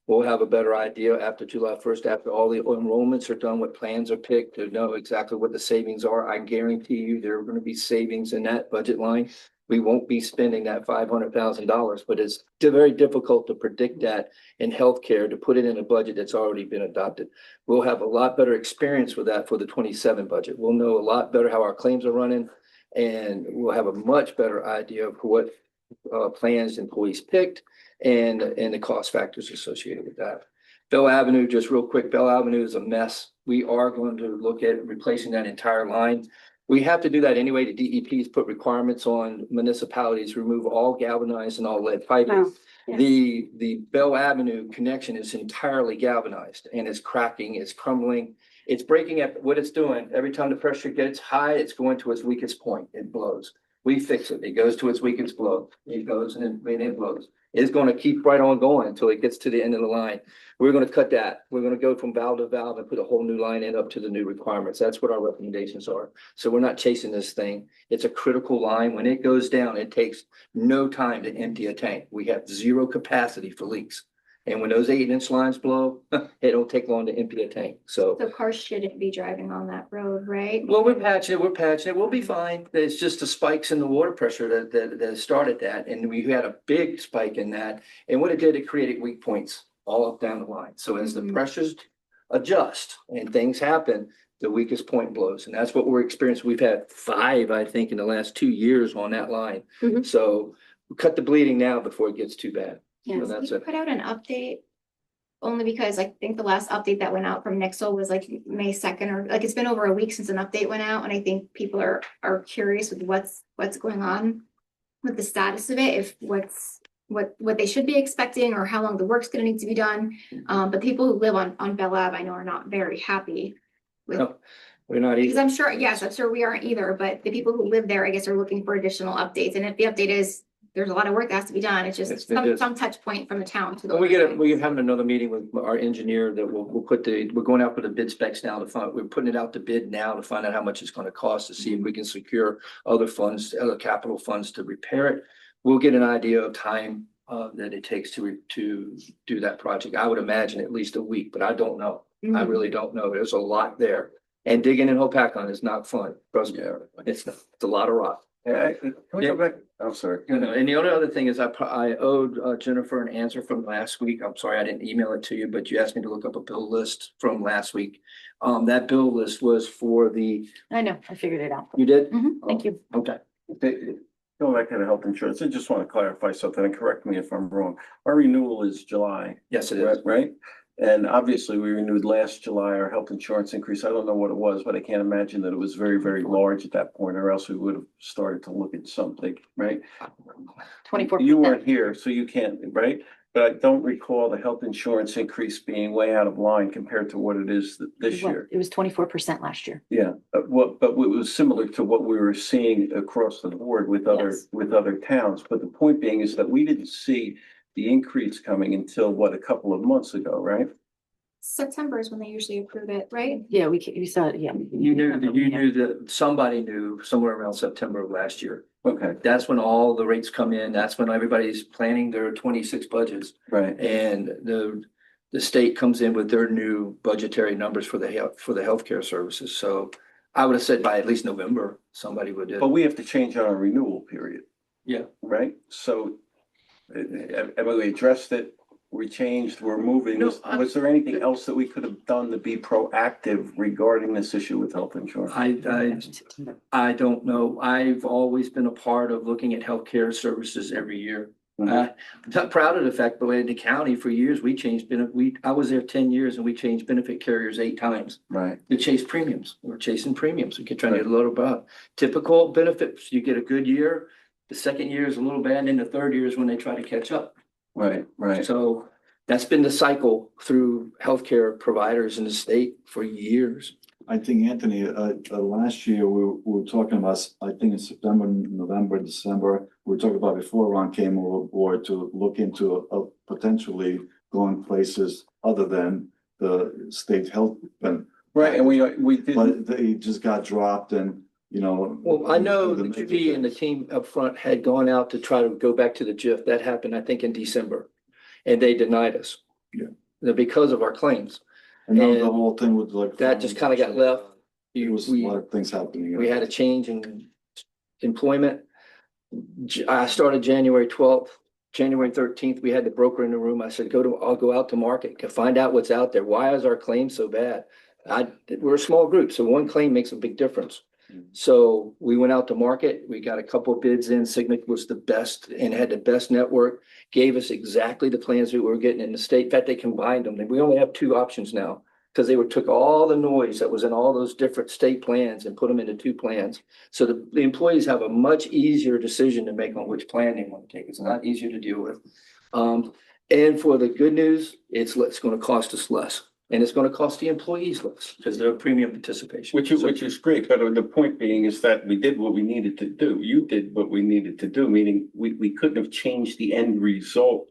We'll have a better idea after July 1st, after all the enrollments are done, what plans are picked, to know exactly what the savings are. I guarantee you there are going to be savings in that budget line. We won't be spending that $500,000, but it's very difficult to predict that in healthcare, to put it in a budget that's already been adopted. We'll have a lot better experience with that for the 27 budget. We'll know a lot better how our claims are running, and we'll have a much better idea of what plans employees picked and the cost factors associated with that. Bell Avenue, just real quick, Bell Avenue is a mess. We are going to look at replacing that entire line. We have to do that anyway. The DEP's put requirements on municipalities to remove all galvanized and all lead piping. Oh, yeah. The Bell Avenue connection is entirely galvanized and it's cracking, it's crumbling. It's breaking up. What it's doing, every time the pressure gets high, it's going to its weakest point. It blows. We fix it. It goes to its weakest blow. It goes and it blows. It's going to keep right on going until it gets to the end of the line. We're going to cut that. We're going to go from valve to valve and put a whole new line in up to the new requirements. That's what our recommendations are. So we're not chasing this thing. It's a critical line. When it goes down, it takes no time to empty a tank. We have zero capacity for leaks. And when those 8-inch lines blow, it don't take long to empty a tank. So cars shouldn't be driving on that road, right? well, we're patching it. We'll be fine. It's just the spikes in the water pressure that started that. And we had a big spike in that. And what it did, it created weak points all up down the line. So as the pressures adjust and things happen, the weakest point blows. And that's what we're experiencing. We've had 5, I think, in the last 2 years on that line. Mhm. So we cut the bleeding now before it gets too bad. Yes. So that's We it. put out an update only because I think the last update that went out from Nixle was like May 2nd, or like it's been over a week since an update went out, and I think people are curious with what's going on with the status of it, if what they should be expecting or how long the work's gonna need to be done. But people who live on Bell Ave, I know, are not very happy with, No, we're not because either. I'm sure we aren't either, but the people who live there, I guess, are looking for additional updates. And if the update is there's a lot of work that has to be done, it's It's just been some touch point from the town to the. We're having another meeting with our engineer that we're going out for the bid specs now we're putting it out to bid now to find out how much it's going to cost, to see if we can secure other funds, other capital funds to repair it. We'll get an idea of time that it takes to do that project. I would imagine at least a week, but I don't know. I really don't know. There's a lot there. And digging in Hopakon is not fun. Trust me. It's a lot of rock. Can we go back? I'm sorry. And the other thing is I owed Jennifer an answer from last week. I'm sorry, I didn't email it to you, but you asked me to look up a bill list from last week. That bill list was for I know, I figured it out. you did? Thank you. Okay. Going back to the health insurance, I just want to clarify something and correct me if I'm wrong. Our renewal is July, Yes, it is. right? And obviously, we renewed last July, our health insurance increase. I don't know what it was, but I can't imagine that it was very, very large at that point, or else we would have started to look at something, right? 24%. You weren't here, so you can't, right? but I don't recall the health insurance increase being way out of line compared to what it is this year. It was 24% last year. Yeah, but it was similar to what we were seeing across the board with Yes. other towns. But the point being is that we didn't see the increase coming until a couple of months ago, right? September is when they usually approve it, right? Yeah, we saw it, yeah. You knew that somebody knew somewhere around September of last year. Okay, That's when all the rates come in. That's when everybody's planning their 26 budgets. right. And the state comes in with their new budgetary numbers for the healthcare services. So I would have said by at least November, somebody would. But we have to change our renewal period. Yeah. Right? So, and we addressed it, we changed, we're moving. No, Was there anything else that we could have done to be proactive regarding this issue with health insurance? I don't know. I've always been a part of looking at healthcare services every year. Mhm. I'm not proud of the fact, but in the county for years, we changed I was there 10 years and we changed benefit carriers 8 times. Right. To chase premiums. We're chasing premiums. We could try to get a little about typical benefits. You get a good year. The second year is a little bad, and then the third year is when they try to catch up. Right, right. So that's been the cycle through healthcare providers in the state for years. I think, Anthony, last year we were talking about, I think in September, November, December, we were talking about before Ron came aboard to look into potentially going places other than the state health. Right, and we did. But they just got dropped and, you know. Well, I know the GP and the team up front had gone out to try to go back to the GIF. That happened, I think, in December. And they denied us. Yeah. Because of our claims. And now the And whole thing with like. that just kind of got left. There was a lot of things happening. We had a change in employment. I started January 12th, January 13th, we had the broker in the room. I said, I'll go out to market, can find out what's out there. Why is our claim so bad? We're a small group, so one claim makes a big difference. So we went out to market, we got a couple of bids in, Signet was the best and had the best network, gave us exactly the plans we were getting in the state. In fact, they combined them. We only have 2 options now because they took all the noise that was in all those different state plans and put them into 2 plans. So the employees have a much easier decision to make on which plan they want to take. It's a lot easier to deal with. And for the good news, it's going to cost us less. And it's going to cost the employees less because they're premium participation. Which is great, but the point being is that we did what we needed to do. You did what we needed to do, meaning we couldn't have changed the end result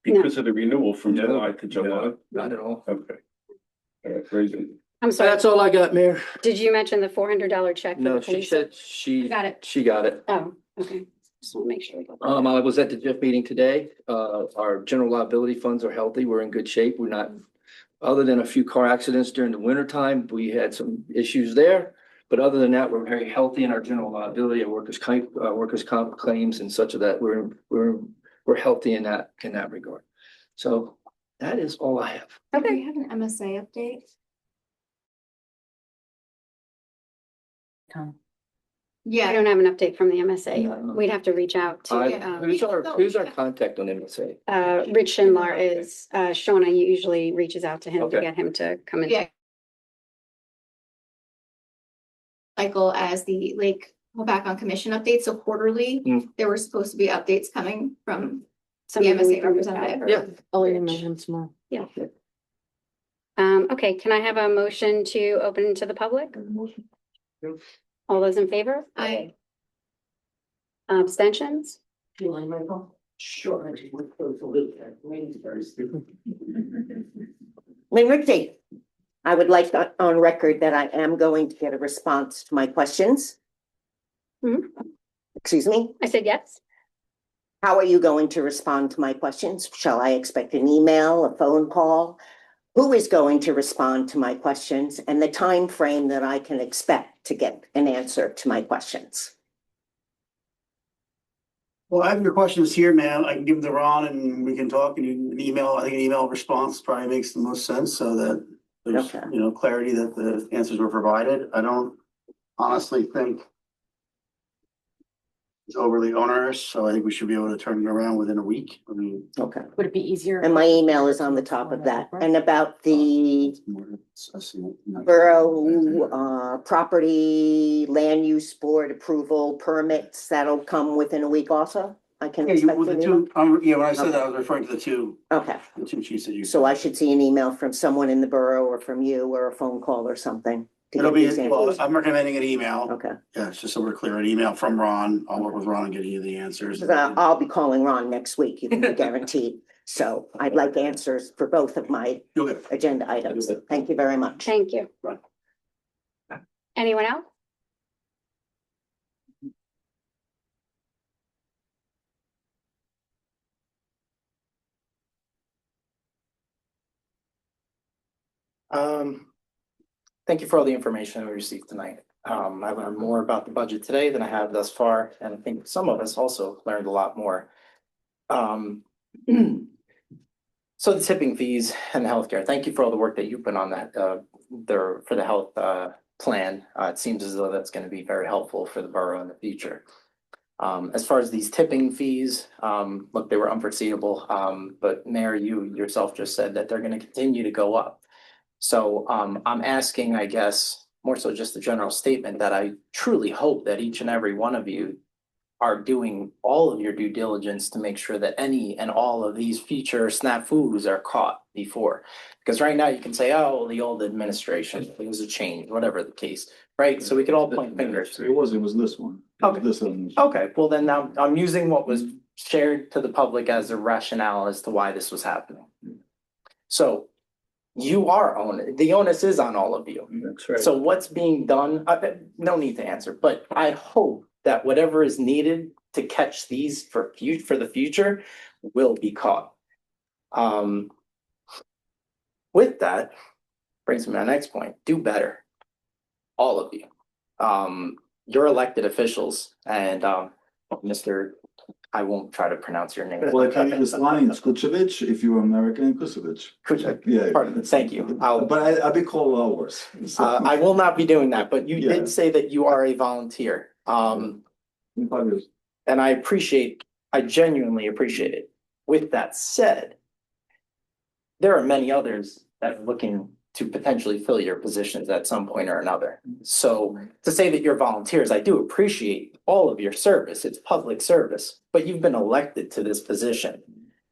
because of the renewal from July to July. Not at all. Okay. All right, very good. I'm sorry, That's all I got, Mayor. did you mention the $400 check? for No, the she police? said she Got it. got it. Oh, okay. Just want to make sure. we got that. I was at the GIF meeting today. Our general liability funds are healthy. We're in good shape. We're not, other than a few car accidents during the winter time, we had some issues there. But other than that, we're very healthy in our general liability and workers' comp claims and such of that. We're healthy in that regard. So that is all I have. Do we have an MSA update? I Yeah, don't have an update from the MSA. We'd have to reach out to, Who's our contact on MSA? Rich Schindler is, Shawna usually reaches out to him to Okay. get him to come in. Yeah. Cycle as the Lake back on commission updates, so quarterly, Mm. there were supposed to be updates coming from the Somebody we MSA can reach out. representative. Yeah. I'll email him tomorrow. Yeah. Okay, can I have a motion to open to the public? All those in favor? Abstentions? Sure. Lynn Rigsby, I would like on record that I am going to get a response to my questions. Mhm. Excuse me? I said yes. How are you going to respond to my questions? Shall I expect an email, a phone call? Who is going to respond to my questions and the time frame that I can expect to get an answer to my questions? Well, I have your questions here, ma'am. I can give them to Ron and we can talk and you can email. I think an email response probably makes the most sense so that there's, Okay. clarity that the answers were provided. I don't honestly think it's overly onerous, so I think we should be able to turn it around within a week. I mean. Okay. Would it be easier? And my email is on the top of that. And about the borough property land use board approval permits, that'll come within a week also? I can Yeah, expect with an the email? two, yeah, when I said that, I was referring to Okay, the two sheets that you. so I should see an email from someone in the borough or from you or a phone call or something? to It'll get be, these well, answers? I'm recommending an email. Okay, Yeah, it's just so we're clear, an email from Ron. I'll work with Ron on getting you the answers. because I'll be calling Ron next week, you can be guaranteed. So I'd like answers for both of my You'll get it. agenda items. Thank you very much. Thank you. Right. Anyone else? Thank you for all the information we received tonight. I learned more about the budget today than I have thus far, and I think some of us also learned a lot more. So the tipping fees and the healthcare, thank you for all the work that you put on that, for the health, plan. It seems as though that's gonna be very helpful for the borough in the future. As far as these tipping fees, look, they were unforeseeable, but Mayor, you yourself just said that they're gonna continue to go up. So, I'm asking, I guess, more so just a general statement that I truly hope that each and every one of you are doing all of your due diligence to make sure that any and all of these future snafus are caught before. Because right now you can say, oh, the old administration, it was a change, whatever the case, right? So we could all point fingers. It was this one. Okay. This one. Okay, well then now I'm using what was shared to the public as a rationale as to why this was happening. So you are the onus is on all of you. That's right. So what's being done, no need to answer, but I hope that whatever is needed to catch these for the future will be caught. With that, brings me to my next point, do better. All of you. You're elected officials and, Mr. I won't try to pronounce your name. Well, if you use line, it's Kuchevich. If you're American, Kusevich. Kuchek. Yeah. Pardon, thank you. But I'll be called a lot worse. So. I will not be doing that, but you Yeah. did say that you are a volunteer. And I genuinely appreciate it. With that said, there are many others that are looking to potentially fill your positions at some point or another. So to say that you're volunteers, I do appreciate all of your service. It's public service, but you've been elected to this position.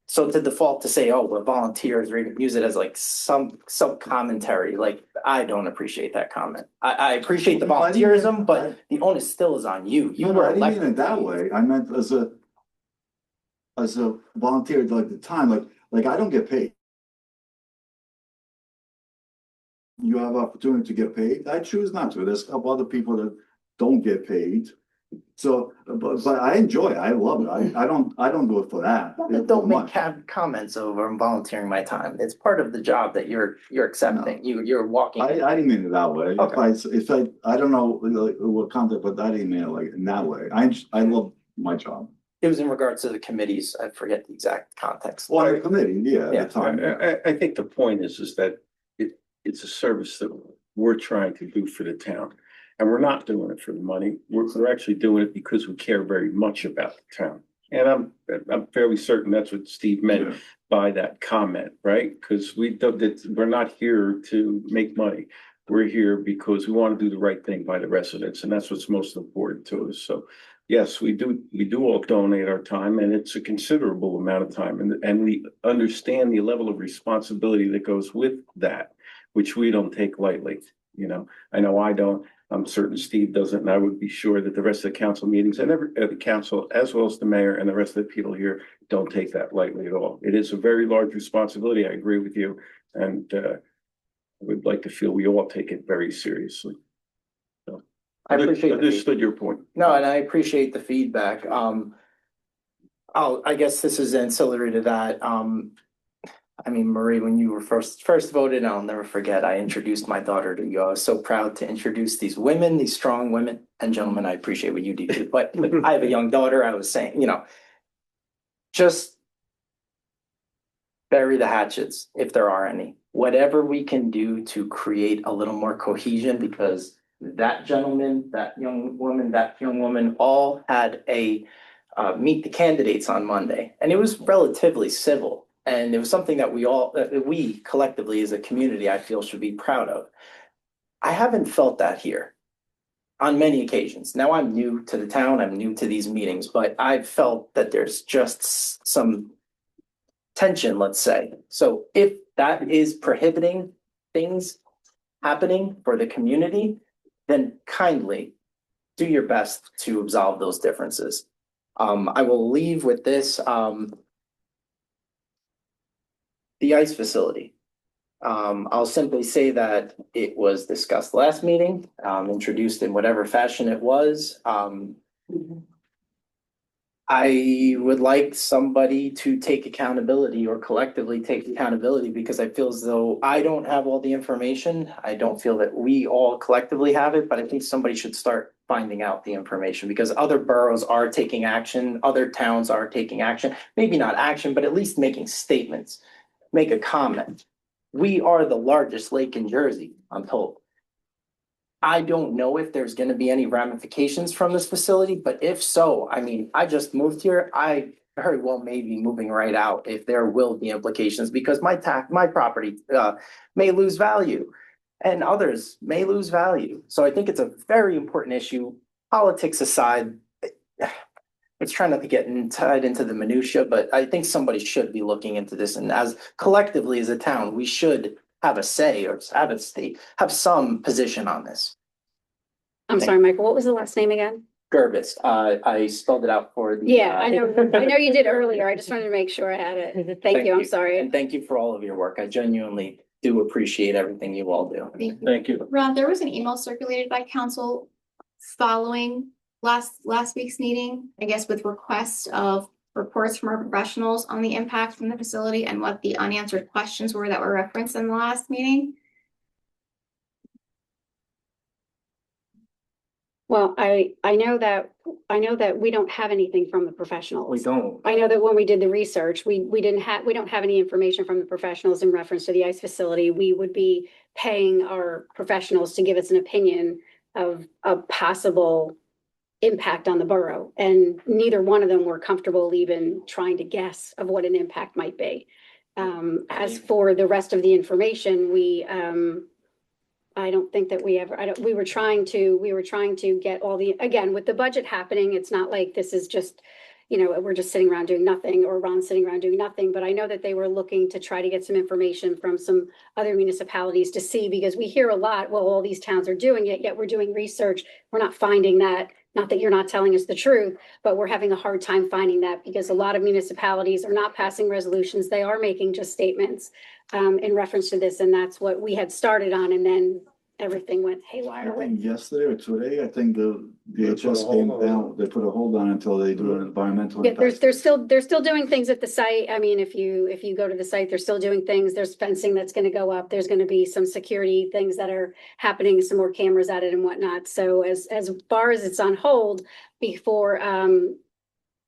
So to default to say, oh, we're volunteers, or even use it as like some commentary, like I don't appreciate that comment. I appreciate the volunteerism, but the onus still is on you. You were I didn't mean elected. it that way. I meant as a volunteer, like the time, like I don't get paid. You have opportunity to get paid. I choose not to. There's a couple other people that don't get paid. So, but I enjoy it. I love it. I don't do it for that. Don't make comments over volunteering my time. It's part of the job that you're accepting. No. You're walking. I didn't mean it that way. Okay. If I don't know what content, but I didn't mean it like in that way. I love my job. It was in regards to the committees. I forget the exact context. Well, the committee, yeah, Yeah. at the time. I think the point is that it's a service that we're trying to do for the town. And we're not doing it for the money. We're actually doing it because we care very much about the town. And I'm fairly certain that's what Steve meant by that comment, right? Because we're not here to make money. We're here because we want to do the right thing by the residents, and that's what's most important to us. So yes, we do all donate our time, and it's a considerable amount of time, and we understand the level of responsibility that goes with that, which we don't take lightly. You know, I know I don't. I'm certain Steve doesn't, and I would be sure that the rest of the council meetings and the council, as well as the mayor and the rest of the people here, don't take that lightly at all. It is a very large responsibility. I agree with you, and I would like to feel we all take it very seriously. So, I appreciate understood your point. No, and I appreciate the feedback. I guess this is ancillary to that. I mean, Marie, when you were first voted, I'll never forget, I introduced my daughter to you. I was so proud to introduce these women, these strong women and gentlemen. I appreciate what you do too, but I have a young daughter. I was saying, just bury the hatchets if there are any. Whatever we can do to create a little more cohesion, because that gentleman, that young woman all had a meet the candidates on Monday, and it was relatively civil. And it was something that we collectively as a community, I feel should be proud of. I haven't felt that here. on many occasions. Now, I'm new to the town, I'm new to these meetings, but I've felt that there's just some tension, let's say. So if that is prohibiting things happening for the community, then kindly do your best to absolve those differences. I will leave with this, the ice facility. I'll simply say that it was discussed last meeting, introduced in whatever fashion it was. I would like somebody to take accountability or collectively take accountability because I feel as though I don't have all the information. I don't feel that we all collectively have it, but I think somebody should start finding out the information because other boroughs are taking action, other towns are taking action, maybe not action, but at least making statements, make a comment. We are the largest lake in Jersey, I'm told. I don't know if there's gonna be any ramifications from this facility, but if so, I mean, I just moved here. I very well may be moving right out if there will be implications because my property may lose value and others may lose value. So I think it's a very important issue. Politics aside, it's trying not to get tied into the minutia, but I think somebody should be looking into this. And as collectively as a town, we should have a say or have some position on this. I'm sorry, Michael, what was the last name again? Gerbis, I spelled it out for the. Yeah, I know you did earlier. I just wanted to make sure I had it. Thank you, I'm sorry. And thank you for all of your work. I genuinely do appreciate everything you all do. Thank you. Ron, there was an email circulated by council following last week's meeting, I guess with requests of reports from our professionals on the impact from the facility and what the unanswered questions were that were referenced in the last meeting. Well, I know that we don't have anything from the professionals. We don't. I know that when we did the research, we don't have any information from the professionals in reference to the ice facility. We would be paying our professionals to give us an opinion of a possible impact on the borough. And neither one of them were comfortable even trying to guess of what an impact might be. As for the rest of the information, I don't think that we were trying to get all the, again, with the budget happening, it's not like this is just, we're just sitting around doing nothing or Ron's sitting around doing nothing, but I know that they were looking to try to get some information from some other municipalities to see, because we hear a lot, well, all these towns are doing it, yet we're doing research. We're not finding that, not that you're not telling us the truth, but we're having a hard time finding that because a lot of municipalities are not passing resolutions. They are making just statements in reference to this. And that's what we had started on. And then everything went I haywire. think yesterday or today, I think the DHS came down, they put a hold on until they do an environmental. Yeah, impact. they're still doing things at the site. I mean, if you go to the site, they're still doing things. There's fencing that's going to go up. There's going to be some security things that are happening, some more cameras at it and whatnot. So as far as it's on hold before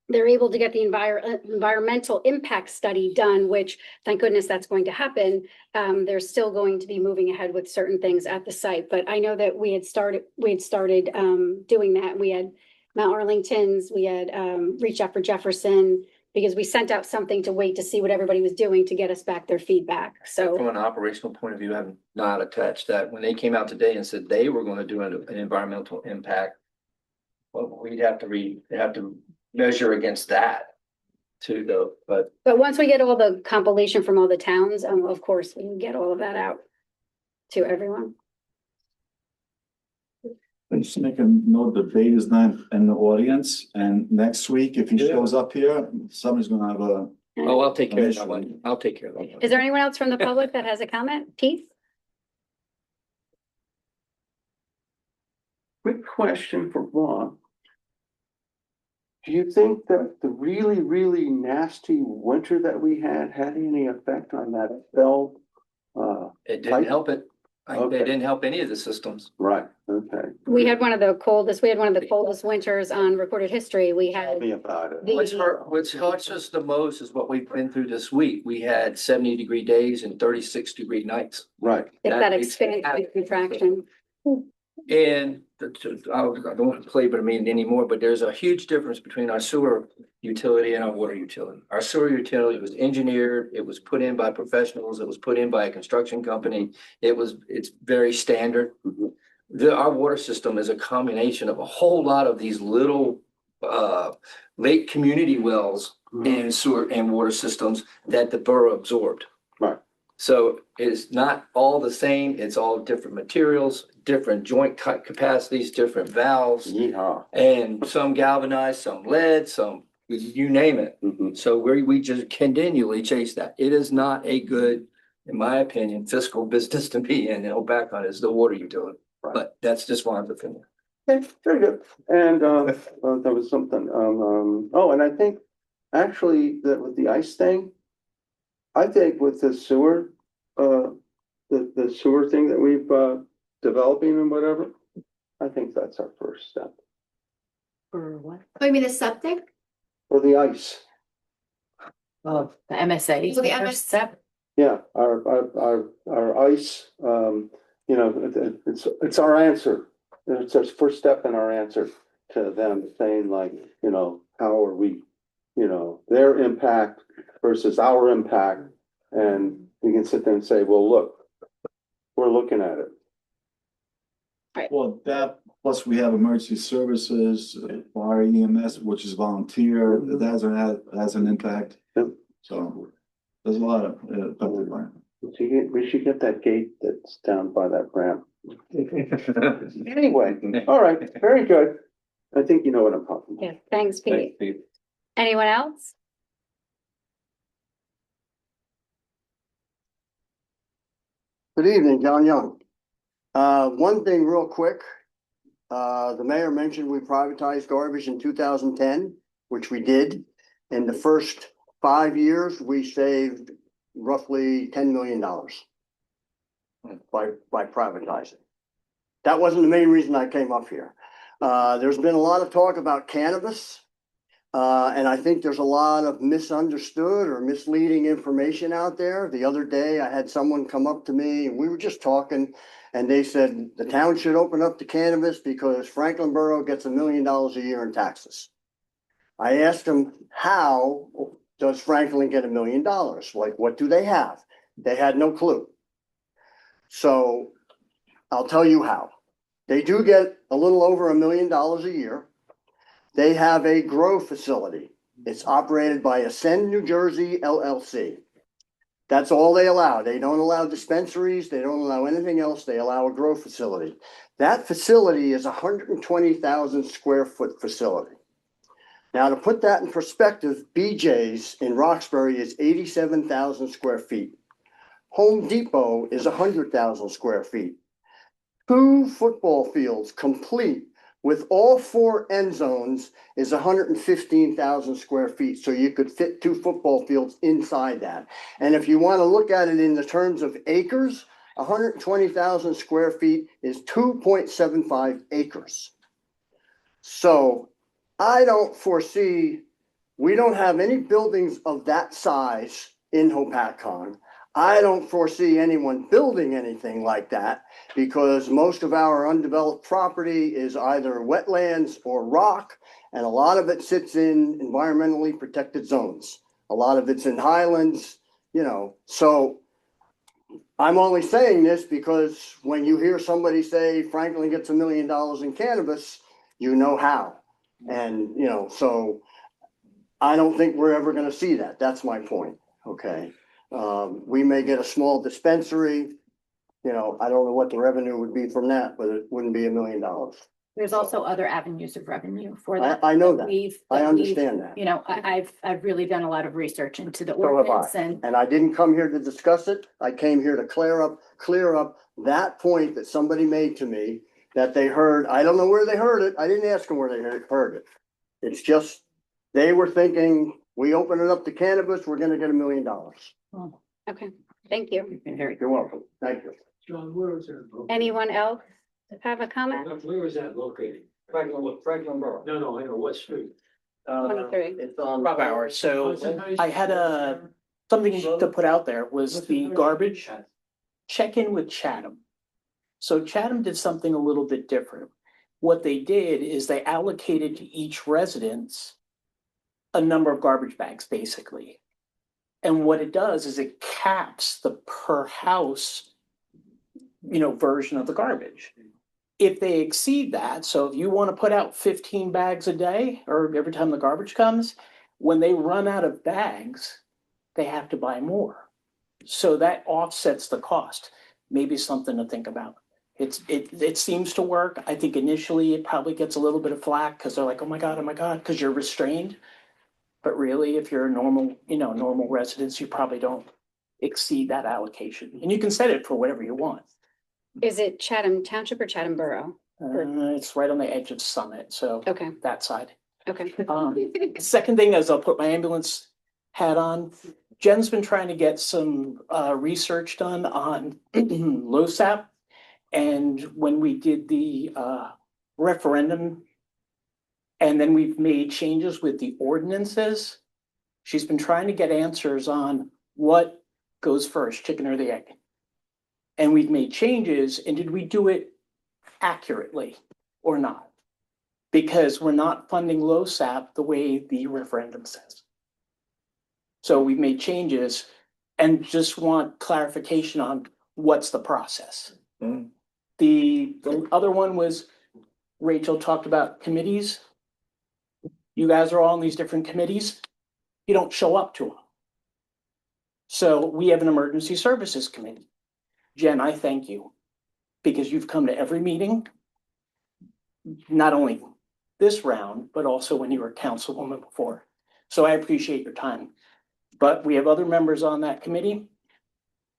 they're able to get the environmental impact study done, which thank goodness that's going to happen. They're still going to be moving ahead with certain things at the site. But I know that we had started doing that. We had Mount Arlington's, we had reached out for Jefferson, because we sent out something to wait to see what everybody was doing to get us back their feedback. So from an operational point of view, I'm not attached that when they came out today and said they were going to do an environmental impact, well, we'd have to measure against that too, though, but once we get all the compilation from all the towns, of course, we can get all of that out to everyone. Just make a note, the debate is not in the audience, and next week, if he shows up here, somebody's gonna have a. oh, I'll take care of that one. I'll take care of that one. Is there anyone else from the public that has a comment? Keith? Quick question for Ron. Do you think that the really, really nasty winter that we had any effect on that bell? It didn't help it. Okay. It didn't help any of the systems. Right, okay. We had one of the coldest winters on recorded history. We Tell had me about it. What hurts us the most is what we've been through this week. We had 70-degree days and 36-degree nights. Right. that makes it expansion contraction. And I don't want to play, but I mean anymore, but there's a huge difference between our sewer utility and our water utility. Our sewer utility was engineered, it was put in by professionals, it was put in by a construction company. It's very standard. our water system is a combination of a whole lot of these little lake community wells and sewer and water systems that the borough absorbed. Right. So it's not all the same, it's all different materials, different joint capacities, different valves. Yeehaw. And some galvanized, some lead, some, you name it. So we just continually chase that. It is not a good, in my opinion, fiscal business to be in, back on is the water utility. But that's just one opinion. Okay, very good. And there was something, oh, and I think actually that with the ice thing, I think with the sewer, the sewer thing that we've developing and whatever, I think that's our first step. For what? Oh, you mean the septic? For the ice. Oh, the MSA. So the MS step. Yeah, our ice, you know, it's our answer. It's our first step in our answer to them saying like, you know, how are we, you know, their impact versus our impact. And we can sit there and say, well, look, we're looking at it. Well, that, plus we have emergency services, fire EMS, which is volunteer, that has an impact. Yep. So there's a lot of, public land. We should get that gate that's down by that ramp. Anyway, all right, very good. I think you know what I'm talking about. Yeah, thanks, Pete. Anyone else? Good evening, John Young. One thing real quick. The mayor mentioned we privatized garbage in 2010, which we did. In the first 5 years, we saved roughly $10 million by privatizing. That wasn't the main reason I came up here. There's been a lot of talk about cannabis. And I think there's a lot of misunderstood or misleading information out there. The other day, I had someone come up to me and we were just talking and they said the town should open up to cannabis because Franklin Borough gets $1 million a year in taxes. I asked them, how does Franklin get $1 million? Like, what do they have? They had no clue. So I'll tell you how. They do get a little over $1 million a year. They have a grow facility. It's operated by Ascend New Jersey LLC. That's all they allow. They don't allow dispensaries. They don't allow anything else. They allow a grow facility. That facility is a 120,000 square foot facility. Now, to put that in perspective, BJ's in Roxbury is 87,000 square feet. Home Depot is 100,000 square feet. 2 football fields complete with all 4 end zones is 115,000 square feet. So you could fit 2 football fields inside that. And if you want to look at it in the terms of acres, 120,000 square feet is 2.75 acres. So I don't foresee, we don't have any buildings of that size in Hopatcong. I don't foresee anyone building anything like that because most of our undeveloped property is either wetlands or rock, and a lot of it sits in environmentally protected zones. A lot of it's in highlands, you know. So I'm only saying this because when you hear somebody say Franklin gets $1 million in cannabis, you know how. And, you know, so I don't think we're ever going to see that. That's my point. Okay. We may get a small dispensary, you know, I don't know what the revenue would be from that, but it wouldn't be $1 million. There's also other avenues of revenue for that. I know that. I that understand that. You know, I've really done a lot of research into the So have ordinance I. and And I didn't come here to discuss it. I came here to clear up that point that somebody made to me that they heard. I don't know where they heard it. I didn't ask them where they heard it. It's just, they were thinking, we open it up to cannabis, we're gonna get $1 million. Okay, thank you. You're welcome. Thank you. John, where is that? Anyone else have a comment? Where is that located? Franklin Borough. No, I know, what street? 23. It's on. Rob Howard, so I had something to put out there was the garbage. Check in with Chatham. So Chatham did something a little bit different. What they did is they allocated to each residence a number of garbage bags, basically. And what it does is it caps the per house, you know, version of the garbage. if they exceed that, so if you want to put out 15 bags a day or every time the garbage comes, when they run out of bags, they have to buy more. So that offsets the cost. Maybe something to think about. It seems to work. I think initially it probably gets a little bit of flack because they're like, oh my God, because you're restrained. But really, if you're a normal, normal residents, you probably don't exceed that allocation. And you can set it for whatever you want. Is it Chatham Township or Chatham Borough? It's right on the edge of Summit, so Okay, that side. okay. Second thing is I'll put my ambulance hat on. Jen's been trying to get some research done on LoSAP. And when we did the referendum, and then we've made changes with the ordinances, she's been trying to get answers on what goes first, chicken or the egg. And we've made changes, and did we do it accurately or not? Because we're not funding LoSAP the way the referendum says. So we've made changes and just want clarification on what's the process. The other one was Rachel talked about committees. You guys are all on these different committees. You don't show up to them. So we have an emergency services committee. Jen, I thank you because you've come to every meeting, not only this round, but also when you were councilwoman before. So I appreciate your time. But we have other members on that committee.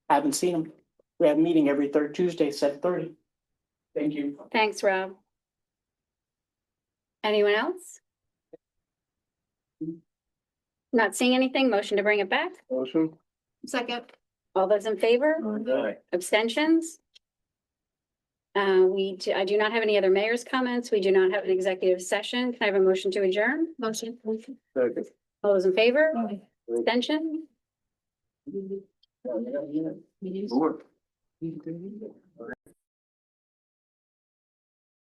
Haven't seen them. We have a meeting every third Tuesday, 7:30. Thank you. Thanks, Rob. Anyone else? Not seeing anything. Motion to bring it back. Motion. Second. All those in favor? Aye. Abstentions? I do not have any other mayor's comments. We do not have an executive session. Can I have a motion to adjourn? Motion. Second. All those in favor? Abstention? Sure.